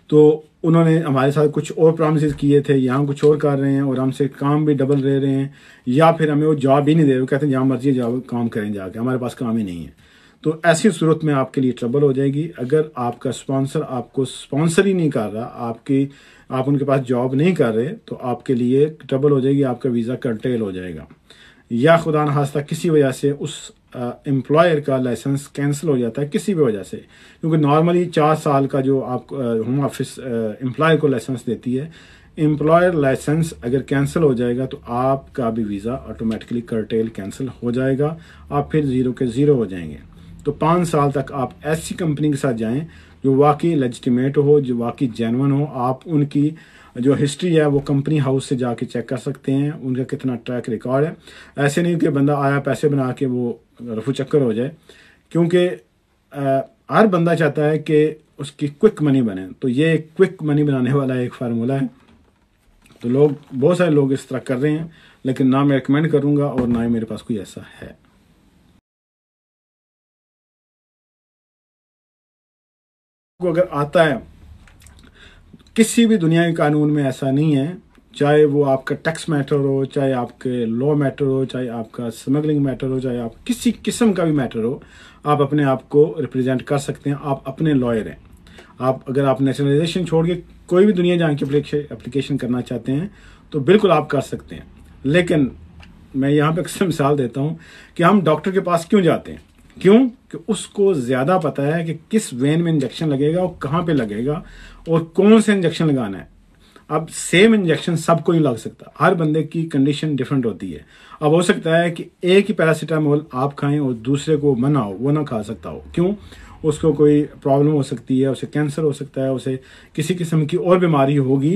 तो उन्होंने हमारे साथ कुछ और प्रॉमिसेस किए थे, यहाँ कुछ और कर रहे हैं और हमसे काम भी डबल ले रहे हैं, या फिर हमें वो जॉब ही नहीं दे रहे, वो कहते हैं जहाँ मर्जी जाओ काम करें जाके, हमारे पास काम ही नहीं है। तो ऐसी सूरत में आपके लिए ट्रबल हो जाएगी। अगर आपका स्पॉन्सर आपको स्पॉन्सर ही नहीं कर रहा, आप उनके पास जॉब नहीं कर रहे, तो आपके लिए ट्रबल हो जाएगी, आपका वीज़ा कर्टेल हो जाएगा, या खुदा न खास्ता किसी वजह से उस एम्प्लॉयर का लाइसेंस कैंसिल हो जाता है किसी भी वजह से, क्योंकि नॉर्मली 4 साल का जो आप होम ऑफिस एम्प्लॉयर को लाइसेंस देती है, एम्प्लॉयर लाइसेंस अगर कैंसिल हो जाएगा तो आपका भी वीज़ा ऑटोमेटिकली कर्टेल कैंसिल हो जाएगा, आप फिर ज़ीरो के ज़ीरो हो जाएंगे। तो 5 साल तक आप ऐसी कंपनी के साथ जाएं जो वाकई लेजिटिमेट हो, जो वाकई जेन्युइन हो। आप उनकी जो हिस्ट्री है वो कंपनी हाउस से जाके चेक कर सकते हैं, उनका कितना ट्रैक रिकॉर्ड है। ऐसे नहीं कि बंदा आया पैसे बना के वो रफू चक्कर हो जाए, क्योंकि हर बंदा चाहता है कि उसकी क्विक मनी बने, तो ये क्विक मनी बनाने वाला एक फार्मूला है। तो बहुत सारे लोग इस तरह कर रहे हैं, लेकिन ना मैं रिकमेंड करूँगा और ना ही मेरे पास कोई ऐसा है। अगर आता है, किसी भी दुनिया के कानून में ऐसा नहीं है, चाहे वो आपका टैक्स मैटर हो, चाहे आपके लॉ मैटर हो, चाहे आपका स्मगलिंग मैटर हो, चाहे आप किसी किस्म का भी मैटर हो, आप अपने आप को रिप्रेजेंट कर सकते हैं, आप अपने लॉयर हैं। अगर आप नेशनलाइजेशन छोड़ के कोई भी दुनिया जहाँ की एप्लीकेशन करना चाहते हैं तो बिल्कुल आप कर सकते हैं। लेकिन मैं यहाँ पे अक्सर मिसाल देता हूँ कि हम डॉक्टर के पास क्यों जाते हैं, क्यों कि उसको ज़्यादा पता है कि किस वेन में इंजेक्शन लगेगा और कहाँ पे लगेगा और कौन से इंजेक्शन लगाना है। अब सेम इंजेक्शन सबको नहीं लग सकता, हर बंदे की कंडीशन डिफरेंट होती है। अब हो सकता है कि एक ही पैरासीटामोल आप खाएं और दूसरे को मना हो, वो ना खा सकता हो, क्यों, उसको कोई प्रॉब्लम हो सकती है, उसे कैंसर हो सकता है, उसे किसी किस्म की और बीमारी होगी,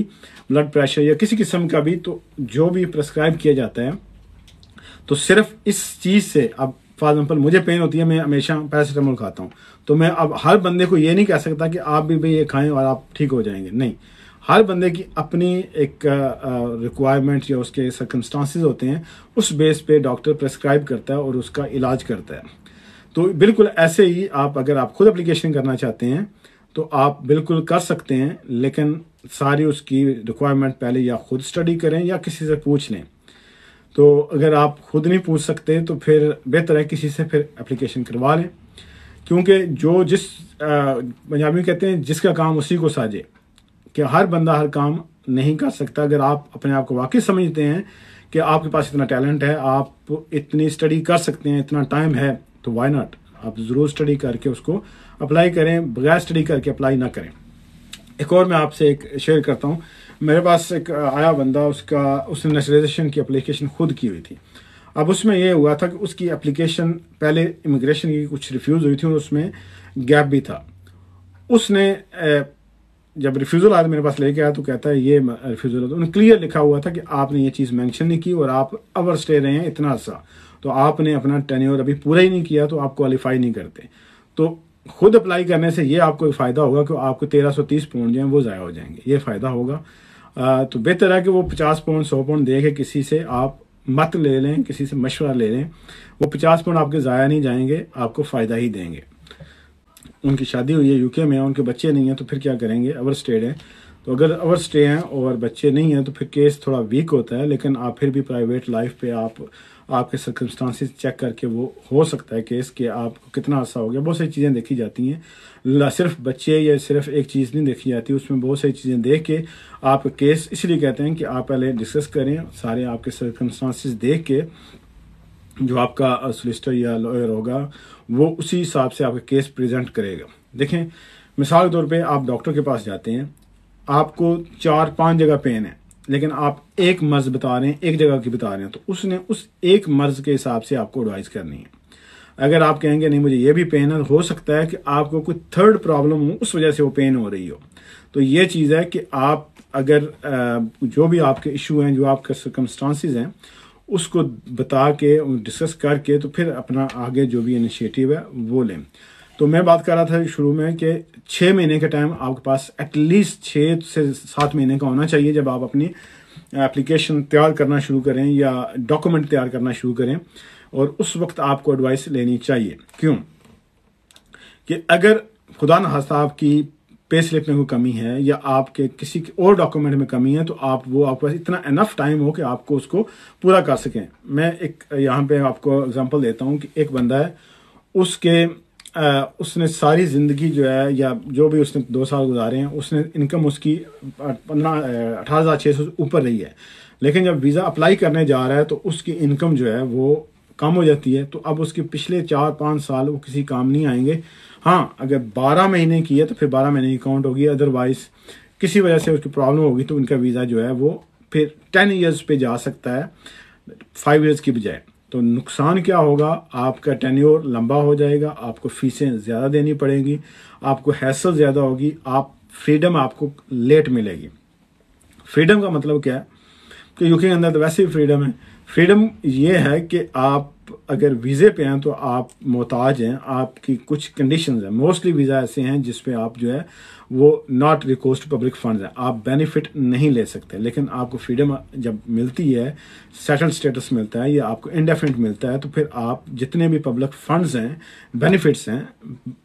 ब्लड प्रेशर या किसी किस्म का भी। तो जो भी प्रेस्क्राइब किया जाता है, तो सिर्फ इस चीज़ से, अब फॉर एग्जाम्पल मुझे पेन होती है, मैं हमेशा पैरासीटामोल खाता हूँ, तो मैं अब हर बंदे को ये नहीं कह सकता कि आप भी भाई ये खाएं और आप ठीक हो जाएंगे। नहीं, हर बंदे की अपनी एक रिक्वायरमेंट या उसके सर्कमस्टांसिस होते हैं, उस बेस पे डॉक्टर प्रेस्क्राइब करता है और उसका इलाज करता है। तो बिल्कुल ऐसे ही अगर आप खुद एप्लीकेशन करना चाहते हैं तो आप बिल्कुल कर सकते हैं, लेकिन सारी उसकी रिक्वायरमेंट पहले या खुद स्टडी करें या किसी से पूछ लें। तो अगर आप खुद नहीं पूछ सकते तो फिर बेहतर है किसी से फिर एप्लीकेशन करवा लें, क्योंकि पंजाबी में कहते हैं जिसका काम उसी को साजे, कि हर बंदा हर काम नहीं कर सकता। अगर आप अपने आप को वाकई समझते हैं कि आपके पास इतना टैलेंट है, आप इतनी स्टडी कर सकते हैं, इतना टाइम है, तो वाई नॉट, आप ज़रूर स्टडी करके उसको अप्लाई करें, बगैर स्टडी करके अप्लाई ना करें। एक और मैं आपसे एक शेयर करता हूँ। मेरे पास एक आया बंदा, उसने नेशनलाइजेशन की एप्लीकेशन खुद की हुई थी। अब उसमें ये हुआ था कि उसकी एप्लीकेशन पहले इमिग्रेशन की कुछ रिफ्यूज़ हुई थी और उसमें गैप भी था। उसने जब रिफ्यूज़ल आया मेरे पास लेके आया तो कहता है ये रिफ्यूज़ल है, तो उन्हें क्लियर लिखा हुआ था कि आपने ये चीज़ मेंशन नहीं की और आप ओवर स्टे रहे हैं इतना अर्सा, तो आपने अपना टेन्योर अभी पूरा ही नहीं किया, तो आप क्वालिफाई नहीं करते। तो खुद अप्लाई करने से ये आपको फ़ायदा होगा कि आपको 1330 पाउंड जो हैं वो ज़ाया हो जाएंगे, ये फ़ायदा होगा। तो बेहतर है कि वो 50 पाउंड 100 पाउंड दे के किसी से आप मत ले लें, किसी से मशवरा ले लें। वो 50 पाउंड आपके ज़ाया नहीं जाएंगे, आपको फ़ायदा ही देंगे। उनकी शादी हुई है यूके में, उनके बच्चे नहीं हैं, तो फिर क्या करेंगे, ओवर स्टेड है। तो अगर ओवर स्टे हैं और बच्चे नहीं हैं तो फिर केस थोड़ा वीक होता है, लेकिन आप फिर भी प्राइवेट लाइफ पे आपके सर्कमस्टांसिस चेक करके वो हो सकता है केस कि आपको कितना अर्सा हो गया। बहुत सारी चीज़ें देखी जाती हैं, सिर्फ बच्चे या सिर्फ एक चीज़ नहीं देखी जाती, उसमें बहुत सारी चीज़ें देख के आपका केस, इसलिए कहते हैं कि आप पहले डिस्कस करें, सारे आपके सर्कमस्टांसिस देख के जो आपका सोलिसिटर या लॉयर होगा वो उसी हिसाब से आपका केस प्रेजेंट करेगा। देखें, मिसाल के तौर पे आप डॉक्टर के पास जाते हैं, आपको 4-5 जगह पेन है, लेकिन आप एक मर्ज बता रहे हैं, एक जगह की बता रहे हैं, तो उसने उस एक मर्ज के हिसाब से आपको एडवाइस करनी है। अगर आप कहेंगे नहीं मुझे ये भी पेन है, हो सकता है कि आपको कोई थर्ड प्रॉब्लम हो, उस वजह से वो पेन हो रही हो। तो ये चीज़ है कि आप अगर जो भी आपके इशू हैं, जो आपके सर्कमस्टांसिस हैं, उसको बता के डिस्कस करके तो फिर अपना आगे जो भी इनिशिएटिव है वो लें। तो मैं बात कर रहा था शुरू में कि 6 महीने का टाइम आपके पास एटलीस्ट 6 से 7 महीने का होना चाहिए जब आप अपनी एप्लीकेशन तैयार करना शुरू करें या डॉक्यूमेंट तैयार करना शुरू करें, और उस वक्त आपको एडवाइस लेनी चाहिए। क्यों कि अगर खुदा न खास्ता आपकी पे स्लिप में कोई कमी है या आपके किसी और डॉक्यूमेंट में कमी है, तो आपके पास इतना इनफ टाइम हो कि आपको उसको पूरा कर सकें। मैं एक यहाँ पे आपको एग्जांपल देता हूँ कि एक बंदा है, उसने सारी ज़िंदगी जो है या जो भी उसने 2 साल गुजारे हैं, उसने इनकम उसकी 18,600 से ऊपर रही है, लेकिन जब वीज़ा अप्लाई करने जा रहा है तो उसकी इनकम जो है वो कम हो जाती है। तो अब उसके पिछले 4-5 साल वो किसी काम नहीं आएंगे। हाँ, अगर 12 महीने की है तो फिर 12 महीने की काउंट होगी, अदरवाइज किसी वजह से उसकी प्रॉब्लम होगी तो उनका वीज़ा जो है वो फिर 10 ईयर्स पे जा सकता है, 5 ईयर्स की बजाय। तो नुकसान क्या होगा, आपका टेन्योर लंबा हो जाएगा, आपको फीसें ज़्यादा देनी पड़ेंगी, आपको हैसल ज़्यादा होगी, फ्रीडम आपको लेट मिलेगी। फ्रीडम का मतलब क्या है कि यूके के अंदर तो वैसे ही फ्रीडम है। फ्रीडम ये है कि आप अगर वीज़े पे हैं तो आप मोहताज हैं, आपकी कुछ कंडीशंस हैं। मोस्टली वीज़ा ऐसे हैं जिसपे आप जो है वो not recourse to public funds हैं, आप बेनिफिट नहीं ले सकते। लेकिन आपको फ्रीडम जब मिलती है, सेटल्ड स्टेटस मिलता है या आपको इंडेफिनिट मिलता है, तो फिर आप जितने भी पब्लिक फंड्स हैं, बेनिफिट्स हैं,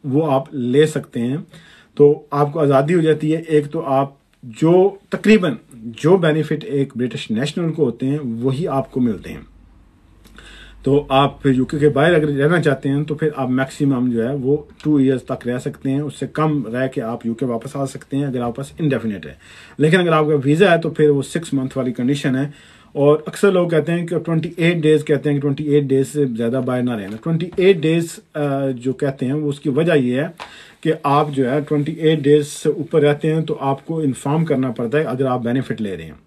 वो आप ले सकते हैं। तो आपको आज़ादी हो जाती है। एक तो आप तकरीबन जो बेनिफिट एक ब्रिटिश नेशनल को होते हैं वही आपको मिलते हैं। तो आप फिर यूके के बाहर अगर रहना चाहते हैं तो फिर आप मैक्सिमम जो है वो 2 ईयर्स तक रह सकते हैं, उससे कम रह के आप यूके वापस आ सकते हैं अगर आपके पास इंडेफिनिट है। लेकिन अगर आपका वीज़ा है तो फिर वो 6 मंथ वाली कंडीशन है। और अक्सर लोग कहते हैं कि 28 डेज कहते हैं कि 28 डेज से ज़्यादा बाहर ना रहना। 28 डेज जो कहते हैं वो उसकी वजह ये है कि आप जो है 28 डेज से ऊपर रहते हैं तो आपको इन्फॉर्म करना पड़ता है अगर आप बेनिफिट ले रहे हैं,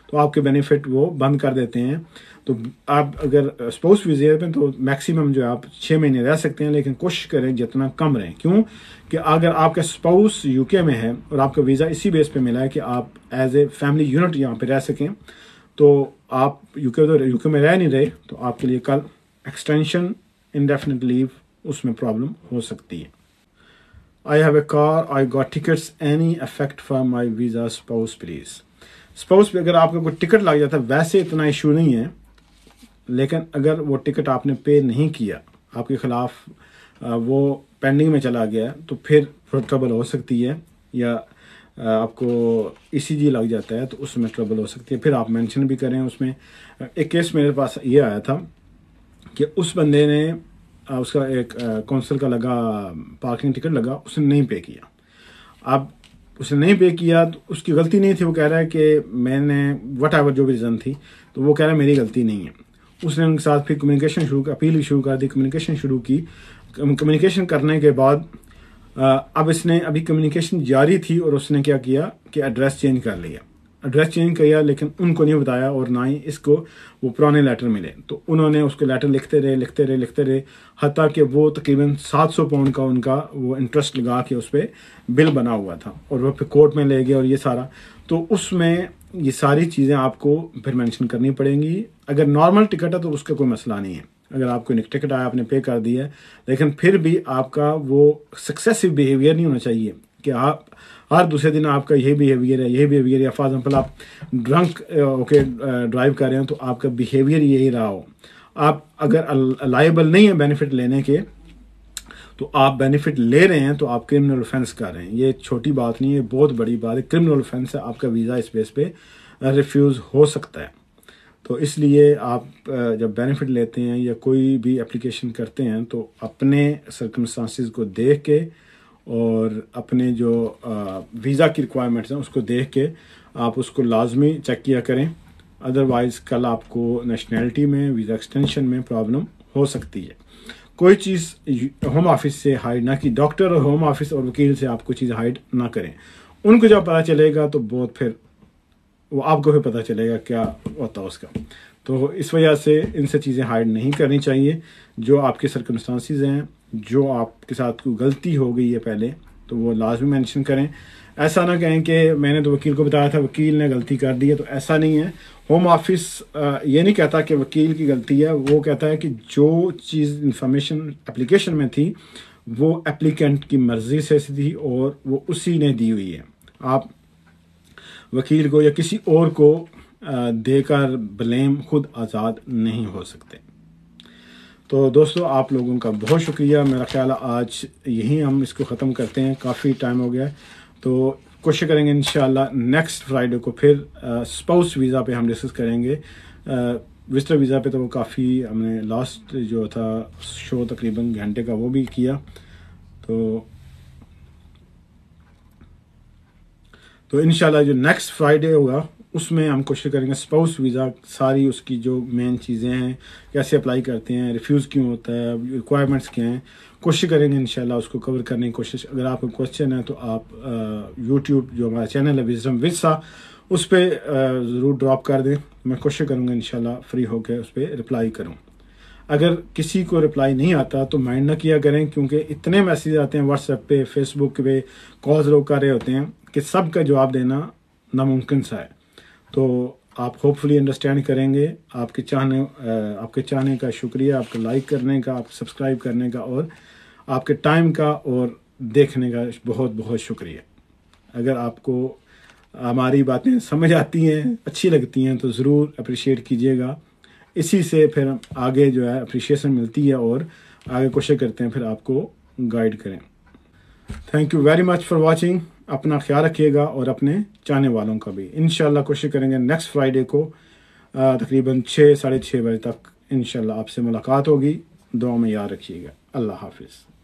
तो आपके बेनिफिट वो बंद कर देते हैं। तो आप अगर स्पाउस वीज़े पे तो मैक्सिमम जो है आप 6 महीने रह सकते हैं, लेकिन कोशिश करें जितना कम रहें। क्यों कि अगर आपका स्पाउस यूके में है और आपका वीज़ा इसी बेस पे मिला है कि आप एज ए फैमिली यूनिट यहाँ पे रह सकें, तो आप यूके में रह नहीं रहे, तो आपके लिए कल एक्सटेंशन इंडेफिनिट लीव उसमें प्रॉब्लम हो सकती है। I have a car, I got tickets, any affect for my visa spouse please. Spouse पे अगर आपका कोई टिकट लग जाता है वैसे इतना इशू नहीं है, लेकिन अगर वो टिकट आपने पे नहीं किया, आपके खिलाफ वो पेंडिंग में चला गया, तो फिर ट्रबल हो सकती है। या आपको ECG लग जाता है तो उसमें ट्रबल हो सकती है। फिर आप मेंशन भी करें उसमें। एक केस मेरे पास ये आया था कि उस बंदे ने उसका एक कौंसल का लगा, पार्किंग टिकट लगा, उसने नहीं पे किया। अब उसने नहीं पे किया तो उसकी गलती नहीं थी, वो कह रहा है कि मैंने वट एवर जो भी रीज़न थी, तो वो कह रहा है मेरी गलती नहीं है। उसने उनके साथ फिर कम्युनिकेशन शुरू की, अपील शुरू कर दी, कम्युनिकेशन शुरू की। कम्युनिकेशन करने के बाद अब इसने अभी कम्युनिकेशन जारी थी और उसने क्या किया कि एड्रेस चेंज कर लिया, एड्रेस चेंज किया, लेकिन उनको नहीं बताया और ना ही इसको वो पुराने लेटर मिले। तो उन्होंने उसको लेटर लिखते रहे हत्ता कि वो तकरीबन 700 पाउंड का उनका वो इंटरेस्ट लगा के उस पर बिल बना हुआ था और वो फिर कोर्ट में ले गए और ये सारा। तो उसमें ये सारी चीज़ें आपको फिर मेंशन करनी पड़ेंगी। अगर नॉर्मल टिकट है तो उसका कोई मसला नहीं है, अगर आपको एक टिकट आया आपने पे कर दिया है, लेकिन फिर भी आपका वो सक्सेसिव बिहेवियर नहीं होना चाहिए कि आप हर दूसरे दिन आपका यही बिहेवियर है, या फॉर एग्जाम्पल आप ड्रंक ओके ड्राइव कर रहे हो तो आपका बिहेवियर यही रहा हो। आप अगर लायबल नहीं है बेनिफिट लेने के तो आप बेनिफिट ले रहे हैं तो आप क्रिमिनल ऑफेंस कर रहे हैं। ये छोटी बात नहीं है, बहुत बड़ी बात है, क्रिमिनल ऑफेंस है, आपका वीज़ा इस बेस पे रिफ्यूज़ हो सकता है। तो इसलिए आप जब बेनिफिट लेते हैं या कोई भी एप्लीकेशन करते हैं तो अपने सर्कमस्टांसिस को देख के और अपने जो वीज़ा की रिक्वायरमेंट्स हैं उसको देख के आप उसको लाजमी चेक किया करें, अदरवाइज़ कल आपको नेशनैलिटी में वीज़ा एक्सटेंशन में प्रॉब्लम हो सकती है। कोई चीज़ होम ऑफिस से हाइड ना की, डॉक्टर और होम ऑफिस और वकील से आप कोई चीज़ हाइड ना करें। उनको जब पता चलेगा तो बहुत फिर वो आपको भी पता चलेगा क्या होता है उसका। तो इस वजह से इनसे चीज़ें हाइड नहीं करनी चाहिए। जो आपके सर्कमस्टांसिस हैं, जो आपके साथ कोई गलती हो गई है पहले, तो वो लाजमी मेंशन करें। ऐसा ना कहें कि मैंने तो वकील को बताया था, वकील ने गलती कर दी है, तो ऐसा नहीं है। होम ऑफिस ये नहीं कहता कि वकील की गलती है, वो कहता है कि जो चीज़ इंफॉर्मेशन एप्लीकेशन में थी वो एप्लीकेंट की मर्ज़ी से थी और वो उसी ने दी हुई है। आप वकील को या किसी और को देकर ब्लेम खुद आज़ाद नहीं हो सकते। तो दोस्तों आप लोगों का बहुत शुक्रिया। मेरा ख्याल है आज यहीं हम इसको ख़त्म करते हैं, काफ़ी टाइम हो गया। तो कोशिश करेंगे इंशाल्लाह नेक्स्ट फ्राइडे को फिर स्पाउस वीज़ा पे हम डिस्कस करेंगे। विजिटर वीज़ा पे तो वो काफ़ी हमने लास्ट जो था शो तकरीबन घंटे का वो भी किया। तो इंशाल्लाह जो नेक्स्ट फ्राइडे होगा उसमें हम कोशिश करेंगे स्पाउस वीज़ा सारी उसकी जो मेन चीज़ें हैं, कैसे अप्लाई करते हैं, रिफ्यूज़ क्यों होता है, रिक्वायरमेंट्स क्या हैं, कोशिश करेंगे इंशाल्लाह उसको कवर करने की कोशिश। अगर आपको क्वेश्चन है तो आप यूट्यूब जो हमारा चैनल है विजडम विद सा उस पर ज़रूर ड्रॉप कर दें। मैं कोशिश करूँगा इंशाल्लाह फ्री होकर उस पर रिप्लाई करूँ। अगर किसी को रिप्लाई नहीं आता तो माइंड ना किया करें, क्योंकि इतने मैसेज आते हैं व्हाट्सएप पे, फेसबुक पे, कॉल्स लोग कर रहे होते हैं कि सब का जवाब देना नामुमकिन सा है। तो आप होपफुली अंडरस्टैंड करेंगे। आपके चाहने का शुक्रिया, आपके लाइक करने का, आप सब्सक्राइब करने का और आपके टाइम का और देखने का बहुत बहुत शुक्रिया। अगर आपको हमारी बातें समझ आती हैं, अच्छी लगती हैं, तो ज़रूर अप्रिशिएट कीजिएगा। इसी से फिर आगे जो है अप्रिशिएशन मिलती है और आगे कोशिश करते हैं फिर आपको गाइड करें। Thank you very much for watching. अपना ख्याल रखिएगा और अपने चाहने वालों का भी। इंशाल्लाह कोशिश करेंगे नेक्स्ट फ्राइडे को तकरीबन 6 साढ़े 6 बजे तक इंशाल्लाह आपसे मुलाकात होगी। दुआ में याद रखिएगा। अल्लाह हाफिज़।